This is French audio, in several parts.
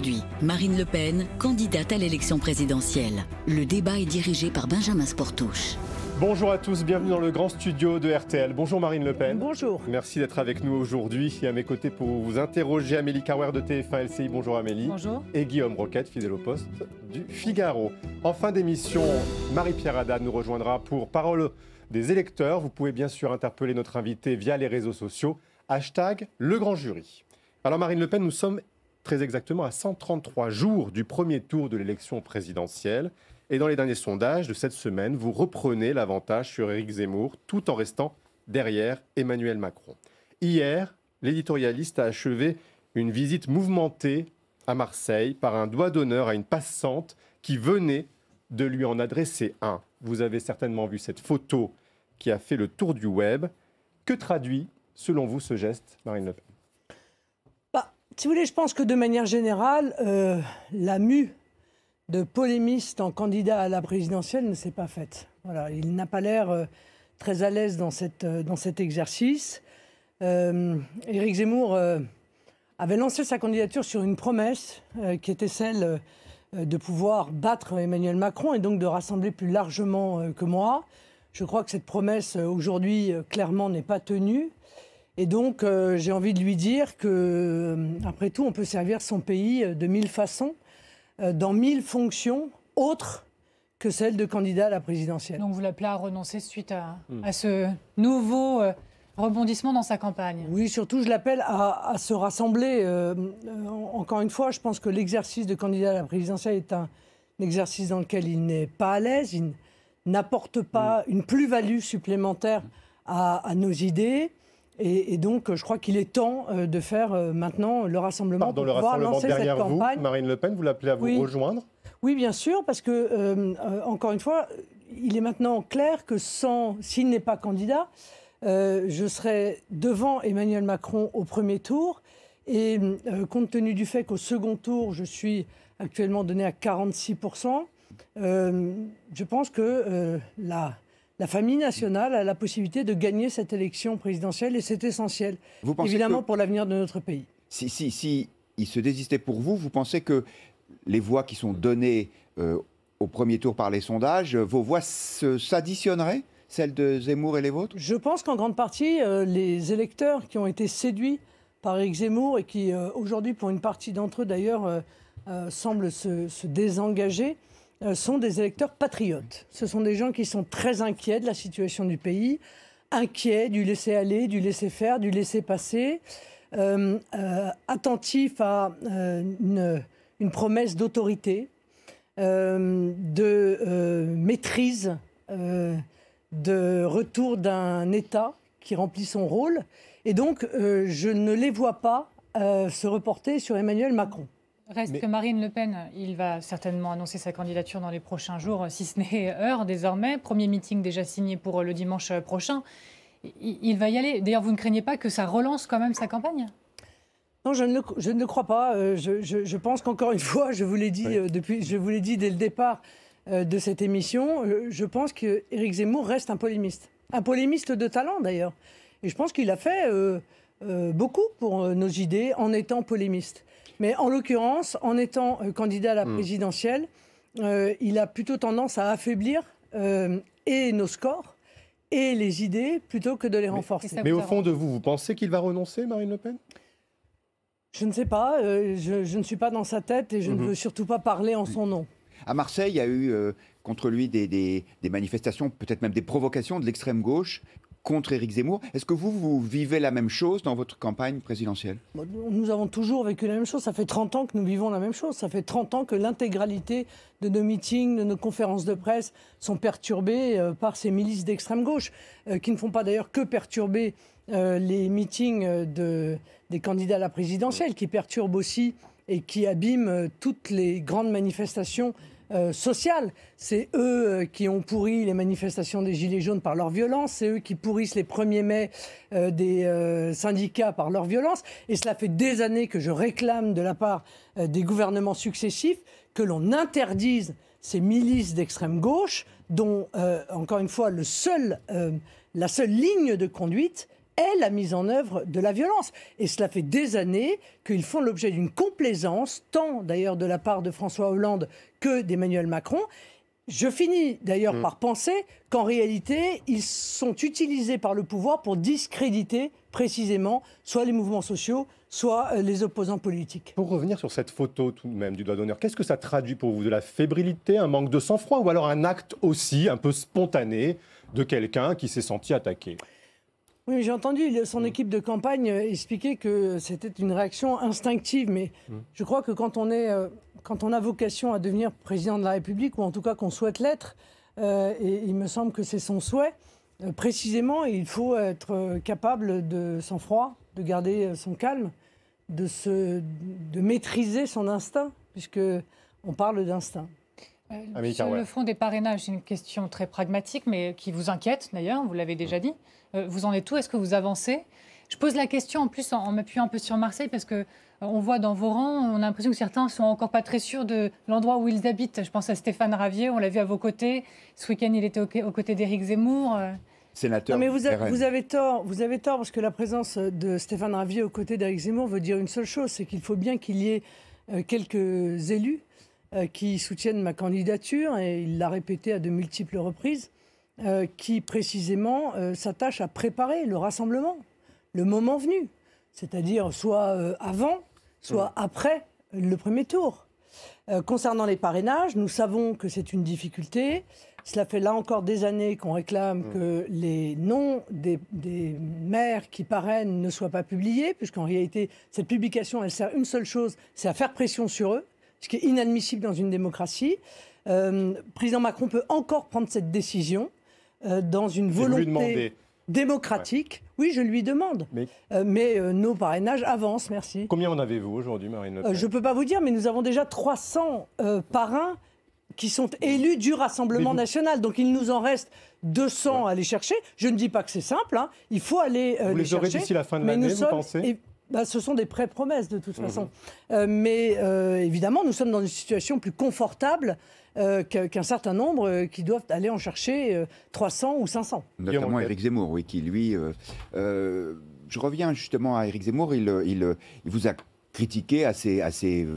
Aujourd'hui, Marine Le Pen, candidate à l'élection présidentielle. Le débat est dirigé par Benjamin Sportouche. Bonjour à tous, bienvenue dans le grand studio de RTL. Bonjour Marine Le Pen. Bonjour. Merci d'être avec nous aujourd'hui. Et à mes côtés pour vous interroger, Amélie Carwer de TF1 LCI. Bonjour Amélie. Bonjour. Et Guillaume Roquette, fidèle au poste du Figaro. En fin d'émission, Marie-Pierre Haddad nous rejoindra pour Parole des électeurs. Vous pouvez bien sûr interpeller notre invité via les réseaux sociaux. #LeGrandJury. Alors Marine Le Pen, nous sommes très exactement à 133 jours du premier tour de l'élection présidentielle. Et dans les derniers sondages de cette semaine, vous reprenez l'avantage sur Éric Zemmour, tout en restant derrière Emmanuel Macron. Hier, l'éditorialiste a achevé une visite mouvementée à Marseille par un doigt d'honneur à une passante qui venait de lui en adresser un. Vous avez certainement vu cette photo qui a fait le tour du web. Que traduit, selon vous, ce geste, Marine Le Pen ? Si vous voulez, je pense que de manière générale, la mue de polémiste en candidat à la présidentielle ne s'est pas faite. Voilà, il n'a pas l'air très à l'aise dans cet exercice. Éric Zemmour avait lancé sa candidature sur une promesse qui était celle de pouvoir battre Emmanuel Macron et donc de rassembler plus largement que moi. Je crois que cette promesse, aujourd'hui, clairement n'est pas tenue. Et donc, j'ai envie de lui dire qu'après tout, on peut servir son pays de 1000 façons, dans 1000 fonctions autres que celle de candidat à la présidentielle. Donc vous l'appelez à renoncer suite à ce nouveau rebondissement dans sa campagne. Oui, surtout je l'appelle à se rassembler. Encore une fois, je pense que l'exercice de candidat à la présidentielle est un exercice dans lequel il n'est pas à l'aise, il n'apporte pas une plus-value supplémentaire à nos idées. Et donc, je crois qu'il est temps de faire maintenant le rassemblement pour pouvoir lancer cette campagne. Vous, Marine Le Pen, vous l'appelez à vous rejoindre ? Oui, bien sûr, parce que, encore une fois, il est maintenant clair que s'il n'est pas candidat, je serai devant Emmanuel Macron au premier tour. Et compte tenu du fait qu'au second tour, je suis actuellement donné à 46%, je pense que la famille nationale a la possibilité de gagner cette élection présidentielle et c'est essentiel, évidemment, pour l'avenir de notre pays. Si il se désistait pour vous, vous pensez que les voix qui sont données au premier tour par les sondages, vos voix s'additionneraient, celles de Zemmour et les vôtres ? Je pense qu'en grande partie, les électeurs qui ont été séduits par Éric Zemmour et qui, aujourd'hui, pour une partie d'entre eux d'ailleurs, semblent se désengager, sont des électeurs patriotes. Ce sont des gens qui sont très inquiets de la situation du pays, inquiets du laisser-aller, du laisser-faire, du laisser-passer, attentifs à une promesse d'autorité, de maîtrise, de retour d'un État qui remplit son rôle. Et donc, je ne les vois pas se reporter sur Emmanuel Macron. Reste que Marine Le Pen, il va certainement annoncer sa candidature dans les prochains jours, si ce n'est heure désormais. Premier meeting déjà signé pour le dimanche prochain. Il va y aller. D'ailleurs, vous ne craignez pas que ça relance quand même sa campagne ? Non, je ne le crois pas. Je pense qu'encore une fois, je vous l'ai dit dès le départ de cette émission, je pense qu'Éric Zemmour reste un polémiste de talent d'ailleurs. Et je pense qu'il a fait beaucoup pour nos idées en étant polémiste. Mais en l'occurrence, en étant candidat à la présidentielle, il a plutôt tendance à affaiblir et nos scores et les idées plutôt que de les renforcer. Mais au fond de vous pensez qu'il va renoncer, Marine Le Pen ? Je ne sais pas. Je ne suis pas dans sa tête et je ne veux surtout pas parler en son nom. À Marseille, il y a eu contre lui des manifestations, peut-être même des provocations de l'extrême gauche contre Éric Zemmour. Est-ce que vous vivez la même chose dans votre campagne présidentielle ? Nous avons toujours vécu la même chose. Ça fait 30 ans que nous vivons la même chose. Ça fait 30 ans que l'intégralité de nos meetings, de nos conférences de presse sont perturbées par ces milices d'extrême gauche, qui ne font pas d'ailleurs que perturber les meetings des candidats à la présidentielle, qui perturbent aussi et qui abîment toutes les grandes manifestations sociales. C'est eux qui ont pourri les manifestations des Gilets jaunes par leur violence, c'est eux qui pourrissent les 1er mai des syndicats par leur violence. Et cela fait des années que je réclame de la part des gouvernements successifs que l'on interdise ces milices d'extrême gauche dont, encore une fois, la seule ligne de conduite est la mise en œuvre de la violence. Et cela fait des années qu'ils font l'objet d'une complaisance, tant d'ailleurs de la part de François Hollande que d'Emmanuel Macron. Je finis d'ailleurs par penser qu'en réalité, ils sont utilisés par le pouvoir pour discréditer précisément soit les mouvements sociaux, soit les opposants politiques. Pour revenir sur cette photo tout de même du doigt d'honneur, qu'est-ce que ça traduit pour vous? De la fébrilité, un manque de sang-froid ou alors un acte aussi un peu spontané de quelqu'un qui s'est senti attaqué? Oui, j'ai entendu son équipe de campagne expliquer que c'était une réaction instinctive, mais je crois que quand on a vocation à devenir président de la République, ou en tout cas qu'on souhaite l'être, et il me semble que c'est son souhait, précisément, il faut être capable de sang-froid, de garder son calme, de maîtriser son instinct, puisqu'on parle d'instinct. Sur le fond des parrainages, c'est une question très pragmatique, mais qui vous inquiète d'ailleurs, vous l'avez déjà dit. Vous en êtes où? Est-ce que vous avancez? Je pose la question en plus en m'appuyant un peu sur Marseille, parce qu'on voit dans vos rangs, on a l'impression que certains ne sont encore pas très sûrs de l'endroit où ils habitent. Je pense à Stéphane Ravier, on l'a vu à vos côtés. Ce week-end, il était aux côtés d'Éric Zemmour. Sénateur. Non, mais vous avez tort, parce que la présence de Stéphane Ravier aux côtés d'Éric Zemmour veut dire une seule chose, c'est qu'il faut bien qu'il y ait quelques élus qui soutiennent ma candidature, et il l'a répété à de multiples reprises, qui précisément s'attachent à préparer le rassemblement, le moment venu, c'est-à-dire soit avant, soit après le premier tour. Concernant les parrainages, nous savons que c'est une difficulté. Cela fait là encore des années qu'on réclame que les noms des maires qui parrainent ne soient pas publiés, puisqu'en réalité, cette publication, elle sert une seule chose, c'est à faire pression sur eux, ce qui est inadmissible dans une démocratie. Président Macron peut encore prendre cette décision dans une volonté démocratique. Ouais. Oui, je lui demande. Mais nos parrainages avancent, merci. Combien en avez-vous aujourd'hui, Marine Le Pen? Je ne peux pas vous dire, mais nous avons déjà 300 parrains qui sont élus du Rassemblement national. Donc il nous en reste 200 à aller chercher. Je ne dis pas que c'est simple, hein. Il faut aller vous les aurez d'ici la fin de l'année, vous pensez? Ce sont des pré-promesses de toute façon. Mais évidemment, nous sommes dans une situation plus confortable qu'un certain nombre qui doivent aller en chercher 300 ou 500. Notamment Éric Zemmour, oui, qui lui... je reviens justement à Éric Zemmour, il vous a critiqué assez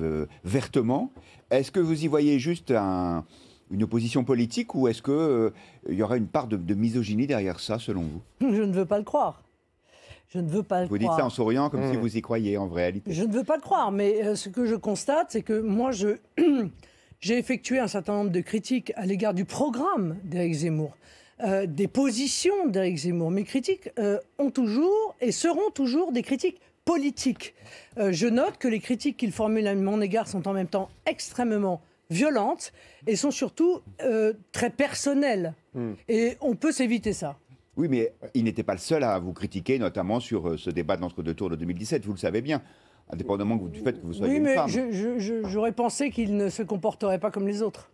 vertement. Est-ce que vous y voyez juste une opposition politique, ou est-ce qu'il y aura une part de misogynie derrière ça, selon vous? Je ne veux pas le croire. Je ne veux pas le croire. Vous dites ça en souriant, comme si vous y croyiez en réalité. Je ne veux pas le croire, mais ce que je constate, c'est que moi, j'ai effectué un certain nombre de critiques à l'égard du programme d'Éric Zemmour, des positions d'Éric Zemmour. Mes critiques ont toujours et seront toujours des critiques politiques. Je note que les critiques qu'il formule à mon égard sont en même temps extrêmement violentes et sont surtout très personnelles. Et on peut s'éviter ça. Oui, mais il n'était pas le seul à vous critiquer, notamment sur ce débat d'entre-deux tours de 2017, vous le savez bien, indépendamment du fait que vous soyez une femme. Oui, mais j'aurais pensé qu'il ne se comporterait pas comme les autres.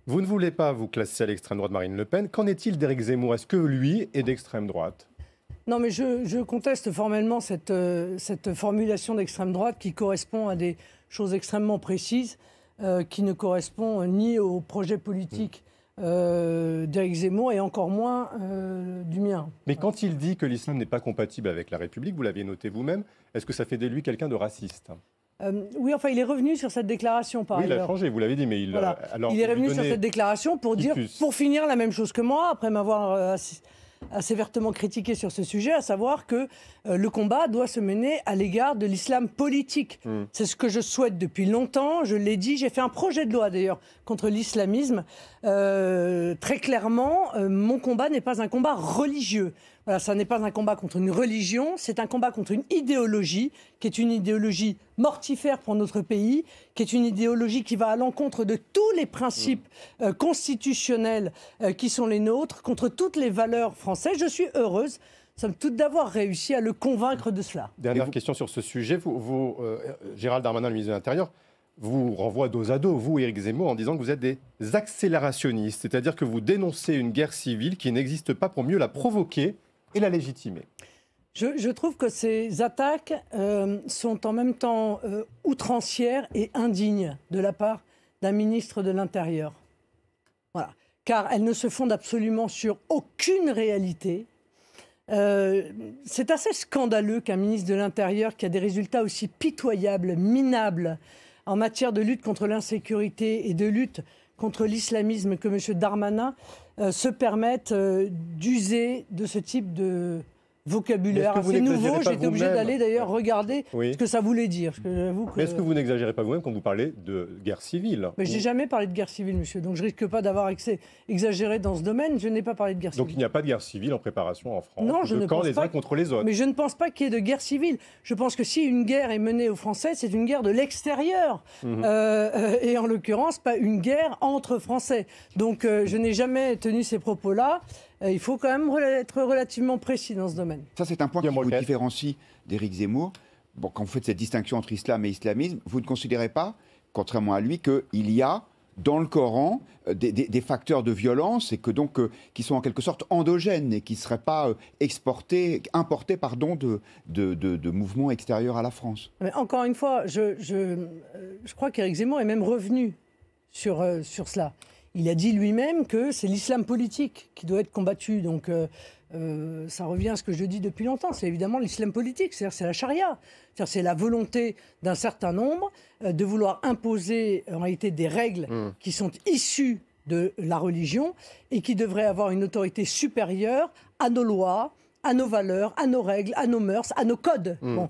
Vous ne voulez pas vous classer à l'extrême droite Marine Le Pen. Qu'en est-il d'Éric Zemmour? Est-ce que lui est d'extrême droite? Non, mais je conteste formellement cette formulation d'extrême droite qui correspond à des choses extrêmement précises, qui ne correspond ni au projet politique d'Éric Zemmour et encore moins du mien. Mais quand il dit que l'islam n'est pas compatible avec la République, vous l'aviez noté vous-même, est-ce que ça fait de lui quelqu'un de raciste? Oui, enfin, il est revenu sur cette déclaration par ailleurs. Oui, il a changé, vous l'avez dit, mais voilà. Il est revenu sur cette déclaration pour dire, pour finir, la même chose que moi, après m'avoir assez vertement critiqué sur ce sujet, à savoir que le combat doit se mener à l'égard de l'islam politique. C'est ce que je souhaite depuis longtemps, je l'ai dit, j'ai fait un projet de loi d'ailleurs contre l'islamisme. Très clairement, mon combat n'est pas un combat religieux. Voilà, ça n'est pas un combat contre une religion, c'est un combat contre une idéologie, qui est une idéologie mortifère pour notre pays, qui est une idéologie qui va à l'encontre de tous les principes constitutionnels qui sont les nôtres, contre toutes les valeurs françaises. Je suis heureuse, somme toute, d'avoir réussi à le convaincre de cela. Dernière question sur ce sujet. Gérald Darmanin, le ministre de l'Intérieur, vous renvoie dos à dos, vous et Éric Zemmour, en disant que vous êtes des accélérationnistes, c'est-à-dire que vous dénoncez une guerre civile qui n'existe pas pour mieux la provoquer et la légitimer. Je trouve que ces attaques sont en même temps outrancières et indignes de la part d'un ministre de l'Intérieur. Voilà. Car elles ne se fondent absolument sur aucune réalité. C'est assez scandaleux qu'un ministre de l'Intérieur qui a des résultats aussi pitoyables, minables, en matière de lutte contre l'insécurité et de lutte contre l'islamisme que M. Darmanin se permette d'user de ce type de vocabulaire assez nouveau. J'ai été obligé d'aller d'ailleurs regarder ce que ça voulait dire. Mais est-ce que vous n'exagérez pas vous-même quand vous parlez de guerre civile? Mais je n'ai jamais parlé de guerre civile, monsieur, donc je risque pas d'avoir exagéré dans ce domaine. Je n'ai pas parlé de guerre civile. Donc il n'y a pas de guerre civile en préparation en France? Non, je ne pense les uns contre les autres? Mais je ne pense pas qu'il y ait de guerre civile. Je pense que si une guerre est menée aux Français, c'est une guerre de l'extérieur. Et en l'occurrence, pas une guerre entre Français. Donc je n'ai jamais tenu ces propos-là. Il faut quand même être relativement précis dans ce domaine. Ça, c'est un point qui vous différencie d'Éric Zemmour. Bon, quand vous faites cette distinction entre islam et islamisme, vous ne considérez pas, contrairement à lui, qu'il y a dans le Coran des facteurs de violence et que donc qui sont en quelque sorte endogènes et qui ne seraient pas importés de mouvements extérieurs à la France. Mais encore une fois, je crois qu'Éric Zemmour est même revenu sur cela. Il a dit lui-même que c'est l'islam politique qui doit être combattu. Donc ça revient à ce que je dis depuis longtemps. C'est évidemment l'islam politique, c'est-à-dire c'est la charia. C'est-à-dire c'est la volonté d'un certain nombre de vouloir imposer en réalité des règles qui sont issues de la religion et qui devraient avoir une autorité supérieure à nos lois, à nos valeurs, à nos règles, à nos mœurs, à nos codes. Bon,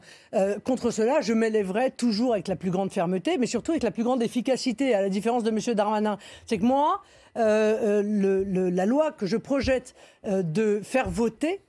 contre cela, je m'élèverai toujours avec la plus grande fermeté, mais surtout avec la plus grande efficacité, à la différence de M. Darmanin. C'est que moi, la loi que je projette de faire voter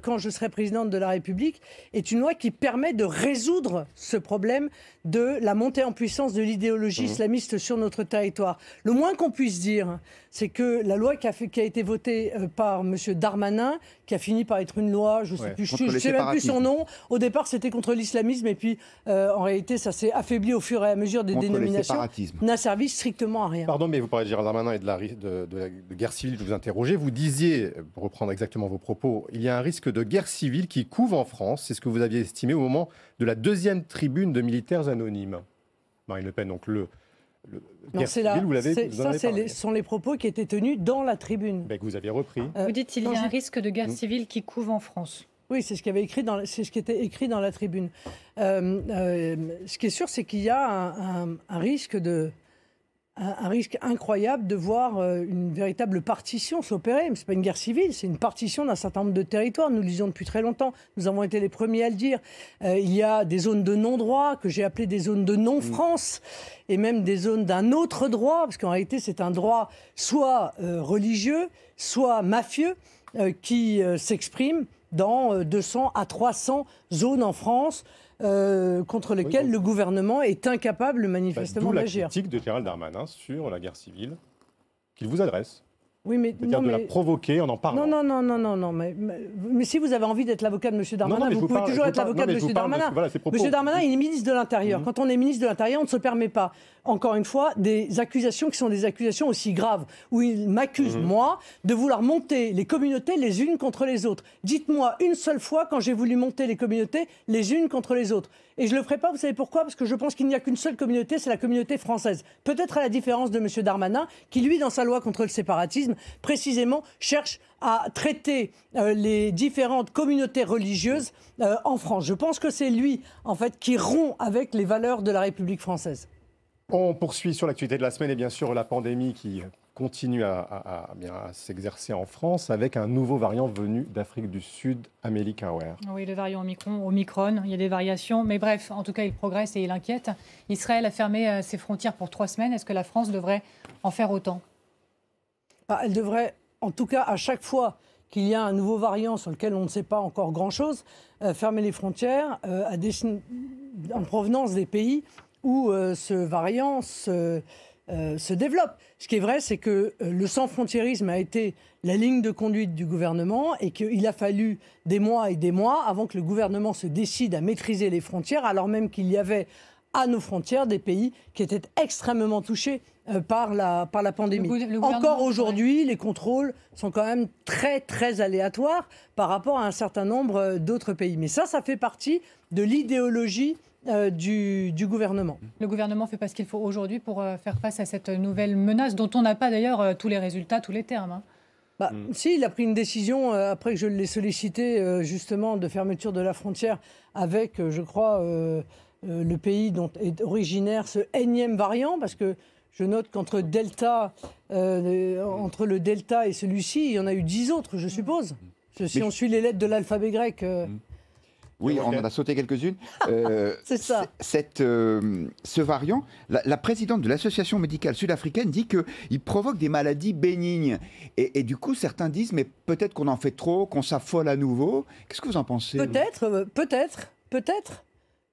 quand je serai présidente de la République est une loi qui permet de résoudre ce problème de la montée en puissance de l'idéologie islamiste sur notre territoire. Le moins qu'on puisse dire, c'est que la loi qui a été votée par M. Darmanin, qui a fini par être une loi, je ne sais même plus son nom, au départ c'était contre l'islamisme et puis en réalité ça s'est affaibli au fur et à mesure des dénominations, n'a servi strictement à rien. Pardon, mais vous parlez de Gérald Darmanin et de guerre civile, je vous interrogeais. Vous disiez, pour reprendre exactement vos propos, il y a un risque de guerre civile qui couve en France. C'est ce que vous aviez estimé au moment de la deuxième tribune de militaires anonymes. Marine Le Pen, donc guerre civile, vous l'avez ce sont les propos qui étaient tenus dans la tribune. Que vous aviez repris. Vous dites qu'il y a un risque de guerre civile qui couve en France. Oui, c'est ce qui était écrit dans la tribune. Ce qui est sûr, c'est qu'il y a un risque incroyable de voir une véritable partition s'opérer. Mais ce n'est pas une guerre civile, c'est une partition d'un certain nombre de territoires. Nous le disons depuis très longtemps. Nous avons été les premiers à le dire. Il y a des zones de non-droit que j'ai appelées des zones de non-France et même des zones d'un autre droit, parce qu'en réalité, c'est un droit soit religieux, soit mafieux qui s'exprime dans 200 à 300 zones en France. Contre lesquels le gouvernement est incapable manifestement d'agir. D'où la critique de Gérald Darmanin sur la guerre civile qu'il vous adresse. Oui, mais c'est-à-dire de la provoquer en parlant. Non. Mais si vous avez envie d'être l'avocat de M. Darmanin, vous pouvez toujours être l'avocat de M. Darmanin. M. Darmanin, il est ministre de l'Intérieur. Quand on est ministre de l'Intérieur, on ne se permet pas, encore une fois, des accusations qui sont des accusations aussi graves, où il m'accuse, moi, de vouloir monter les communautés les unes contre les autres. Dites-moi une seule fois quand j'ai voulu monter les communautés les unes contre les autres. Et je ne le ferai pas, vous savez pourquoi? Parce que je pense qu'il n'y a qu'une seule communauté, c'est la communauté française. Peut-être à la différence de M. Darmanin, qui, lui, dans sa loi contre le séparatisme, précisément, cherche à traiter les différentes communautés religieuses en France. Je pense que c'est lui, en fait, qui rompt avec les valeurs de la République française. On poursuit sur l'actualité de la semaine et bien sûr la pandémie qui continue à s'exercer en France avec un nouveau variant venu d'Afrique du Sud, Amélie Carwer. Oui, le variant Omicron, il y a des variations, mais bref, en tout cas, il progresse et il inquiète. Israël a fermé ses frontières pour 3 semaines. Est-ce que la France devrait en faire autant? Elle devrait, en tout cas, à chaque fois qu'il y a un nouveau variant sur lequel on ne sait pas encore grand-chose, fermer les frontières en provenance des pays où ce variant se développe. Ce qui est vrai, c'est que le sans-frontiérisme a été la ligne de conduite du gouvernement et qu'il a fallu des mois et des mois avant que le gouvernement se décide à maîtriser les frontières, alors même qu'il y avait à nos frontières des pays qui étaient extrêmement touchés par la pandémie. Encore aujourd'hui, les contrôles sont quand même très, très aléatoires par rapport à un certain nombre d'autres pays. Mais ça fait partie de l'idéologie du gouvernement. Le gouvernement ne fait pas ce qu'il faut aujourd'hui pour faire face à cette nouvelle menace dont on n'a pas d'ailleurs tous les résultats, tous les termes. Si, il a pris une décision, après que je l'ai sollicité, justement, de fermeture de la frontière avec, je crois, le pays dont est originaire ce énième variant, parce que je note qu'entre entre le Delta et celui-ci, il y en a eu 10 autres, je suppose. Si on suit les lettres de l'alphabet grec... Oui, on en a sauté quelques-unes. C'est ça. Ce variant, la présidente de l'association médicale sud-africaine dit qu'il provoque des maladies bénignes. Et du coup, certains disent, mais peut-être qu'on en fait trop, qu'on s'affole à nouveau. Qu'est-ce que vous en pensez? Peut-être.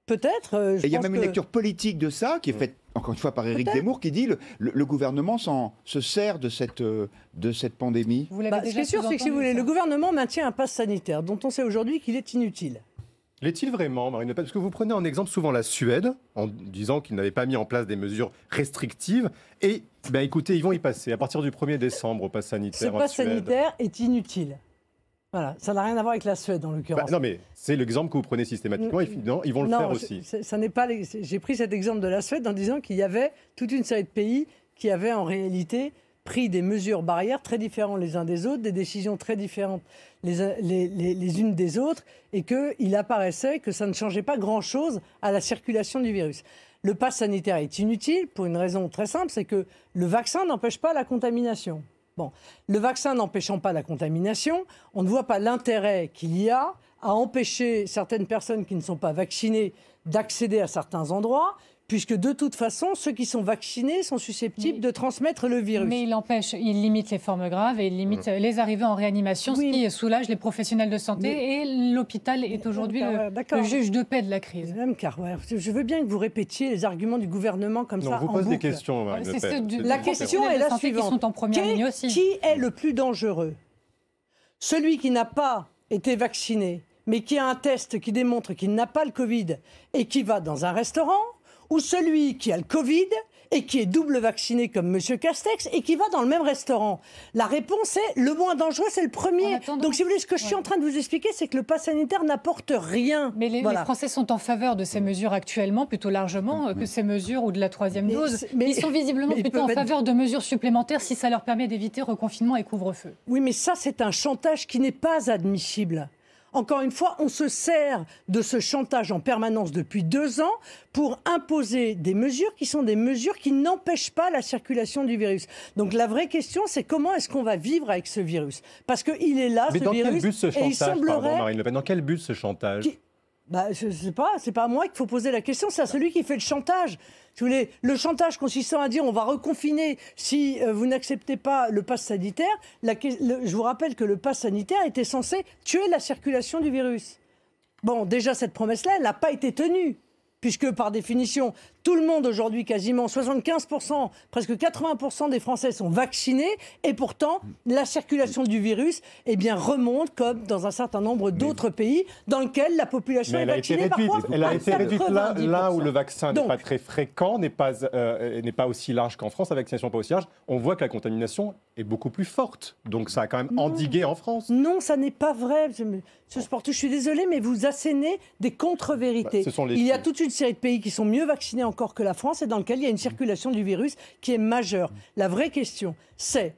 Et il y a même une lecture politique de ça, qui est faite, encore une fois, par Éric Zemmour, qui dit le gouvernement se sert de cette pandémie. Ce qui est sûr, c'est que si vous voulez, le gouvernement maintient un pass sanitaire, dont on sait aujourd'hui qu'il est inutile. L'est-il vraiment, Marine Le Pen? Parce que vous prenez en exemple souvent la Suède, en disant qu'ils n'avaient pas mis en place des mesures restrictives. Et écoutez, ils vont y passer à partir du 1er décembre au pass sanitaire. Ce pass sanitaire est inutile. Voilà, ça n'a rien à voir avec la Suède en l'occurrence. Non, mais c'est l'exemple que vous prenez systématiquement. Ils vont le faire aussi. Ça n'est pas. J'ai pris cet exemple de la Suède en disant qu'il y avait toute une série de pays qui avaient en réalité pris des mesures barrières très différentes les uns des autres, des décisions très différentes les unes des autres, et qu'il apparaissait que ça ne changeait pas grand-chose à la circulation du virus. Le pass sanitaire est inutile pour une raison très simple, c'est que le vaccin n'empêche pas la contamination. Bon, le vaccin n'empêchant pas la contamination, on ne voit pas l'intérêt qu'il y a à empêcher certaines personnes qui ne sont pas vaccinées d'accéder à certains endroits, puisque de toute façon, ceux qui sont vaccinés sont susceptibles de transmettre le virus. Mais il limite les formes graves et il limite les arrivées en réanimation, ce qui soulage les professionnels de santé. Et l'hôpital est aujourd'hui le juge de paix de la crise. Madame Carwer, je veux bien que vous répétiez les arguments du gouvernement comme ça en boucle. On vous pose des questions, Marine Le Pen. La question est la suivante. Qui est le plus dangereux? Celui qui n'a pas été vacciné, mais qui a un test qui démontre qu'il n'a pas le Covid et qui va dans un restaurant, ou celui qui a le Covid et qui est double vacciné comme M. Castex et qui va dans le même restaurant? La réponse est le moins dangereux, c'est le premier. Donc, si vous voulez, ce que je suis en train de vous expliquer, c'est que le pass sanitaire n'apporte rien. Mais les Français sont en faveur de ces mesures actuellement, plutôt largement que ces mesures ou de la troisième dose. Mais ils sont visiblement plutôt en faveur de mesures supplémentaires si ça leur permet d'éviter reconfinement et couvre-feu. Oui, mais ça, c'est un chantage qui n'est pas admissible. Encore une fois, on se sert de ce chantage en permanence depuis 2 ans pour imposer des mesures qui sont des mesures qui n'empêchent pas la circulation du virus. Donc la vraie question, c'est comment est-ce qu'on va vivre avec ce virus? Parce qu'il est là, ce virus. Mais dans quel but ce chantage, semblerait... Marine Le Pen, dans quel but ce chantage? Je ne sais pas, c'est pas à moi qu'il faut poser la question, c'est à celui qui fait le chantage. Si vous voulez, le chantage consistant à dire on va reconfiner si vous n'acceptez pas le pass sanitaire, je vous rappelle que le pass sanitaire était censé tuer la circulation du virus. Bon, déjà cette promesse-là, elle n'a pas été tenue, puisque par définition, tout le monde aujourd'hui, quasiment 75%, presque 80% des Français sont vaccinés, et pourtant, la circulation du virus remonte comme dans un certain nombre d'autres pays dans lesquels la population est vaccinée. Elle a été réduite là où le vaccin n'est pas très fréquent, n'est pas aussi large qu'en France, la vaccination n'est pas aussi large. On voit que la contamination est beaucoup plus forte. Donc ça a quand même endigué en France. Non, ça n'est pas vrai. Monsieur Sportou, je suis désolée, mais vous assénez des contre-vérités. Il y a toute une série de pays qui sont mieux vaccinés encore que la France et dans lequel il y a une circulation du virus qui est majeure. La vraie question, c'est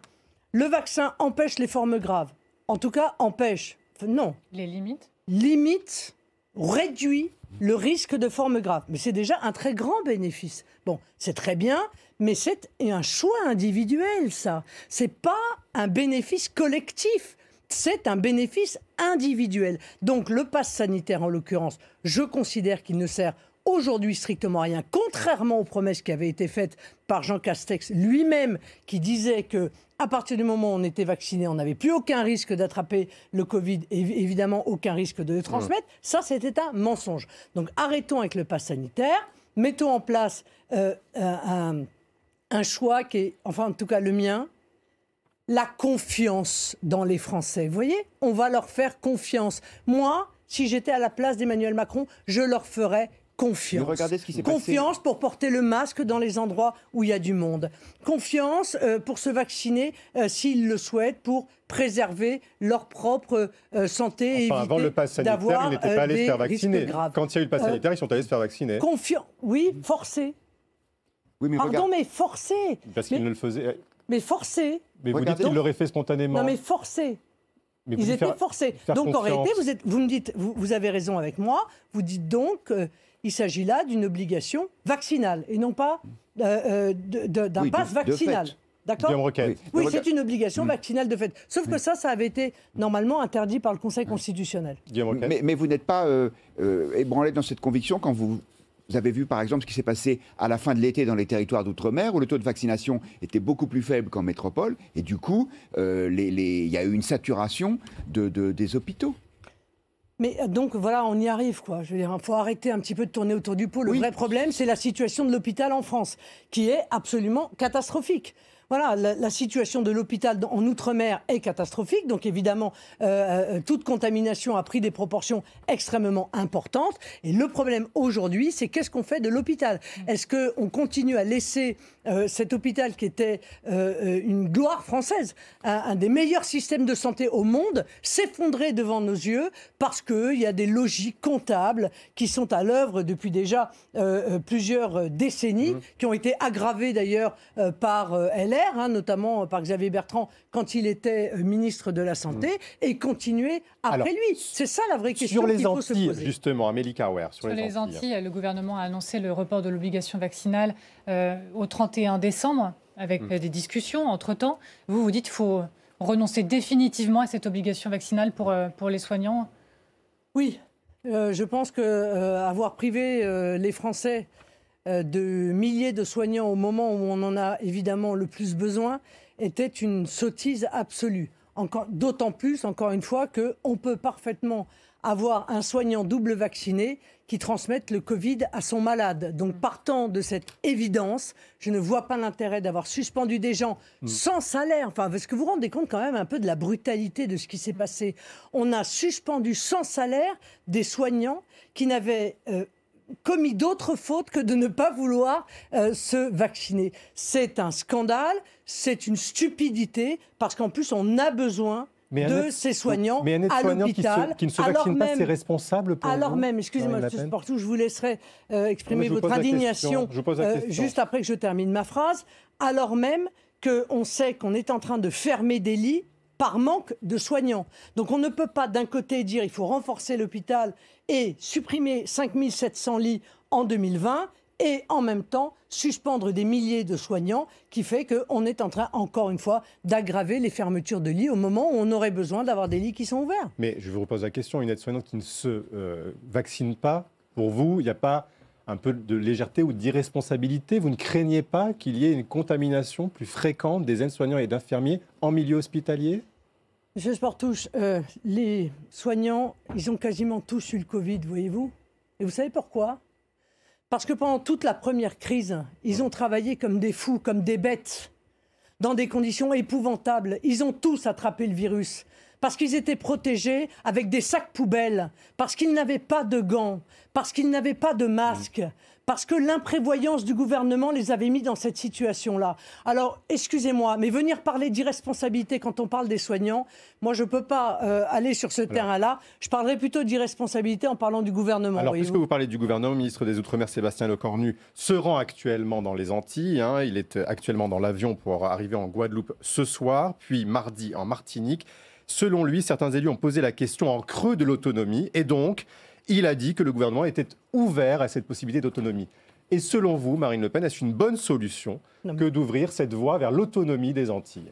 le vaccin empêche les formes graves. En tout cas, empêche. Non. Les limites? Limite, réduit le risque de formes graves. Mais c'est déjà un très grand bénéfice. Bon, c'est très bien, mais c'est un choix individuel, ça. C'est pas un bénéfice collectif. C'est un bénéfice individuel. Donc le pass sanitaire, en l'occurrence, je considère qu'il ne sert aujourd'hui strictement à rien, contrairement aux promesses qui avaient été faites par Jean Castex lui-même, qui disait que à partir du moment où on était vacciné, on n'avait plus aucun risque d'attraper le Covid et évidemment aucun risque de le transmettre. Ça, c'était un mensonge. Donc arrêtons avec le pass sanitaire, mettons en place un choix qui est, enfin en tout cas le mien, la confiance dans les Français. Vous voyez, on va leur faire confiance. Moi, si j'étais à la place d'Emmanuel Macron, je leur ferais confiance. Regardez ce qui s'est confiance pour porter le masque dans les endroits où il y a du monde. Confiance pour se vacciner s'ils le souhaitent, pour préserver leur propre santé et éviter avant le pass sanitaire, ils n'étaient pas allés se faire vacciner. Quand il y a eu le pass sanitaire, ils sont allés se faire vacciner. Oui, forcé. Oui, mais Pardon, mais forcé. Parce qu'ils ne le faisaient. Mais forcés. Mais vous dites qu'ils l'auraient fait spontanément. Non, mais forcés. Ils étaient forcés. Donc en réalité, vous me dites, vous avez raison avec moi, vous dites donc qu'il s'agit là d'une obligation vaccinale et non pas d'un pass vaccinal. D'accord ? Oui, c'est une obligation vaccinale de fait. Sauf que ça avait été normalement interdit par le Conseil constitutionnel. Mais vous n'êtes pas ébranlé dans cette conviction quand vous avez vu par exemple ce qui s'est passé à la fin de l'été dans les territoires d'outre-mer où le taux de vaccination était beaucoup plus faible qu'en métropole et du coup il y a eu une saturation des hôpitaux. Mais donc voilà, on y arrive quoi. Je veux dire, il faut arrêter un petit peu de tourner autour du pot. Le vrai problème, c'est la situation de l'hôpital en France, qui est absolument catastrophique. Voilà, la situation de l'hôpital en Outre-mer est catastrophique. Donc évidemment, toute contamination a pris des proportions extrêmement importantes. Et le problème aujourd'hui, c'est qu'est-ce qu'on fait de l'hôpital ? Est-ce qu'on continue à laisser cet hôpital qui était une gloire française, un des meilleurs systèmes de santé au monde, s'effondrer devant nos yeux parce qu'il y a des logiques comptables qui sont à l'œuvre depuis déjà plusieurs décennies, qui ont été aggravées d'ailleurs par LR, notamment par Xavier Bertrand quand il était ministre de la Santé, et continuer après lui. C'est ça la vraie question qu'il faut se poser. Sur les Antilles, justement, Amélie Carrère. Sur les Antilles, le gouvernement a annoncé le report de l'obligation vaccinale au 31 décembre, avec des discussions entre-temps. Vous dites qu'il faut renoncer définitivement à cette obligation vaccinale pour les soignants ? Oui, je pense qu'avoir privé les Français de milliers de soignants au moment où on en a évidemment le plus besoin était une sottise absolue. D'autant plus, encore une fois, qu'on peut parfaitement avoir un soignant double vacciné qui transmette le Covid à son malade. Donc partant de cette évidence, je ne vois pas l'intérêt d'avoir suspendu des gens sans salaire. Enfin, est-ce que vous vous rendez compte quand même un peu de la brutalité de ce qui s'est passé ? On a suspendu sans salaire des soignants qui n'avaient commis d'autres fautes que de ne pas vouloir se vacciner. C'est un scandale, c'est une stupidité, parce qu'en plus on a besoin de ces soignants à l'hôpital. Qui ne se vaccine pas, c'est responsable pour alors vous, même, excusez-moi, M. Sportou, je vous laisserai exprimer votre indignation juste après que je termine ma phrase, alors même qu'on sait qu'on est en train de fermer des lits par manque de soignants. Donc on ne peut pas d'un côté dire il faut renforcer l'hôpital et supprimer 5700 lits en 2020 et en même temps suspendre des milliers de soignants, qui fait qu'on est en train, encore une fois, d'aggraver les fermetures de lits au moment où on aurait besoin d'avoir des lits qui sont ouverts. Mais je vous repose la question, une aide-soignante qui ne se vaccine pas, pour vous, il n'y a pas un peu de légèreté ou d'irresponsabilité? Vous ne craignez pas qu'il y ait une contamination plus fréquente des aides-soignants et d'infirmiers en milieu hospitalier? Monsieur Sportouche, les soignants, ils ont quasiment tous eu le Covid, voyez-vous. Et vous savez pourquoi? Parce que pendant toute la première crise, ils ont travaillé comme des fous, comme des bêtes, dans des conditions épouvantables. Ils ont tous attrapé le virus. Parce qu'ils étaient protégés avec des sacs poubelles, parce qu'ils n'avaient pas de gants, parce qu'ils n'avaient pas de masques, parce que l'imprévoyance du gouvernement les avait mis dans cette situation-là. Alors, excusez-moi, mais venir parler d'irresponsabilité quand on parle des soignants, moi je ne peux pas aller sur ce terrain-là. Je parlerai plutôt d'irresponsabilité en parlant du gouvernement. Alors, puisque vous parlez du gouvernement, le ministre des Outre-mer, Sébastien Lecornu, se rend actuellement dans les Antilles. Il est actuellement dans l'avion pour arriver en Guadeloupe ce soir, puis mardi en Martinique. Selon lui, certains élus ont posé la question en creux de l'autonomie et donc il a dit que le gouvernement était ouvert à cette possibilité d'autonomie. Et selon vous, Marine Le Pen, est-ce une bonne solution que d'ouvrir cette voie vers l'autonomie des Antilles?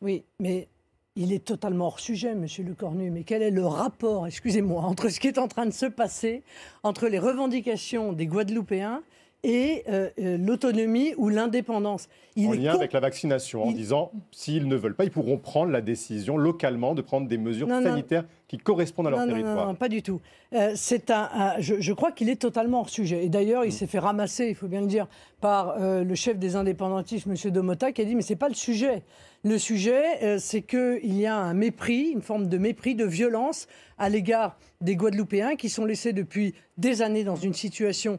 Oui, mais il est totalement hors sujet, Monsieur Lecornu. Mais quel est le rapport, excusez-moi, entre ce qui est en train de se passer, entre les revendications des Guadeloupéens et l'autonomie ou l'indépendance? En lien avec la vaccination, en disant, s'ils ne veulent pas, ils pourront prendre la décision localement de prendre des mesures sanitaires qui correspondent à leur territoire. Non, pas du tout. Je crois qu'il est totalement hors sujet. Et d'ailleurs, il s'est fait ramasser, il faut bien le dire, par le chef des indépendantistes, M. Domota, qui a dit « mais ce n'est pas le sujet ». Le sujet, c'est qu'il y a un mépris, une forme de mépris, de violence à l'égard des Guadeloupéens qui sont laissés depuis des années dans une situation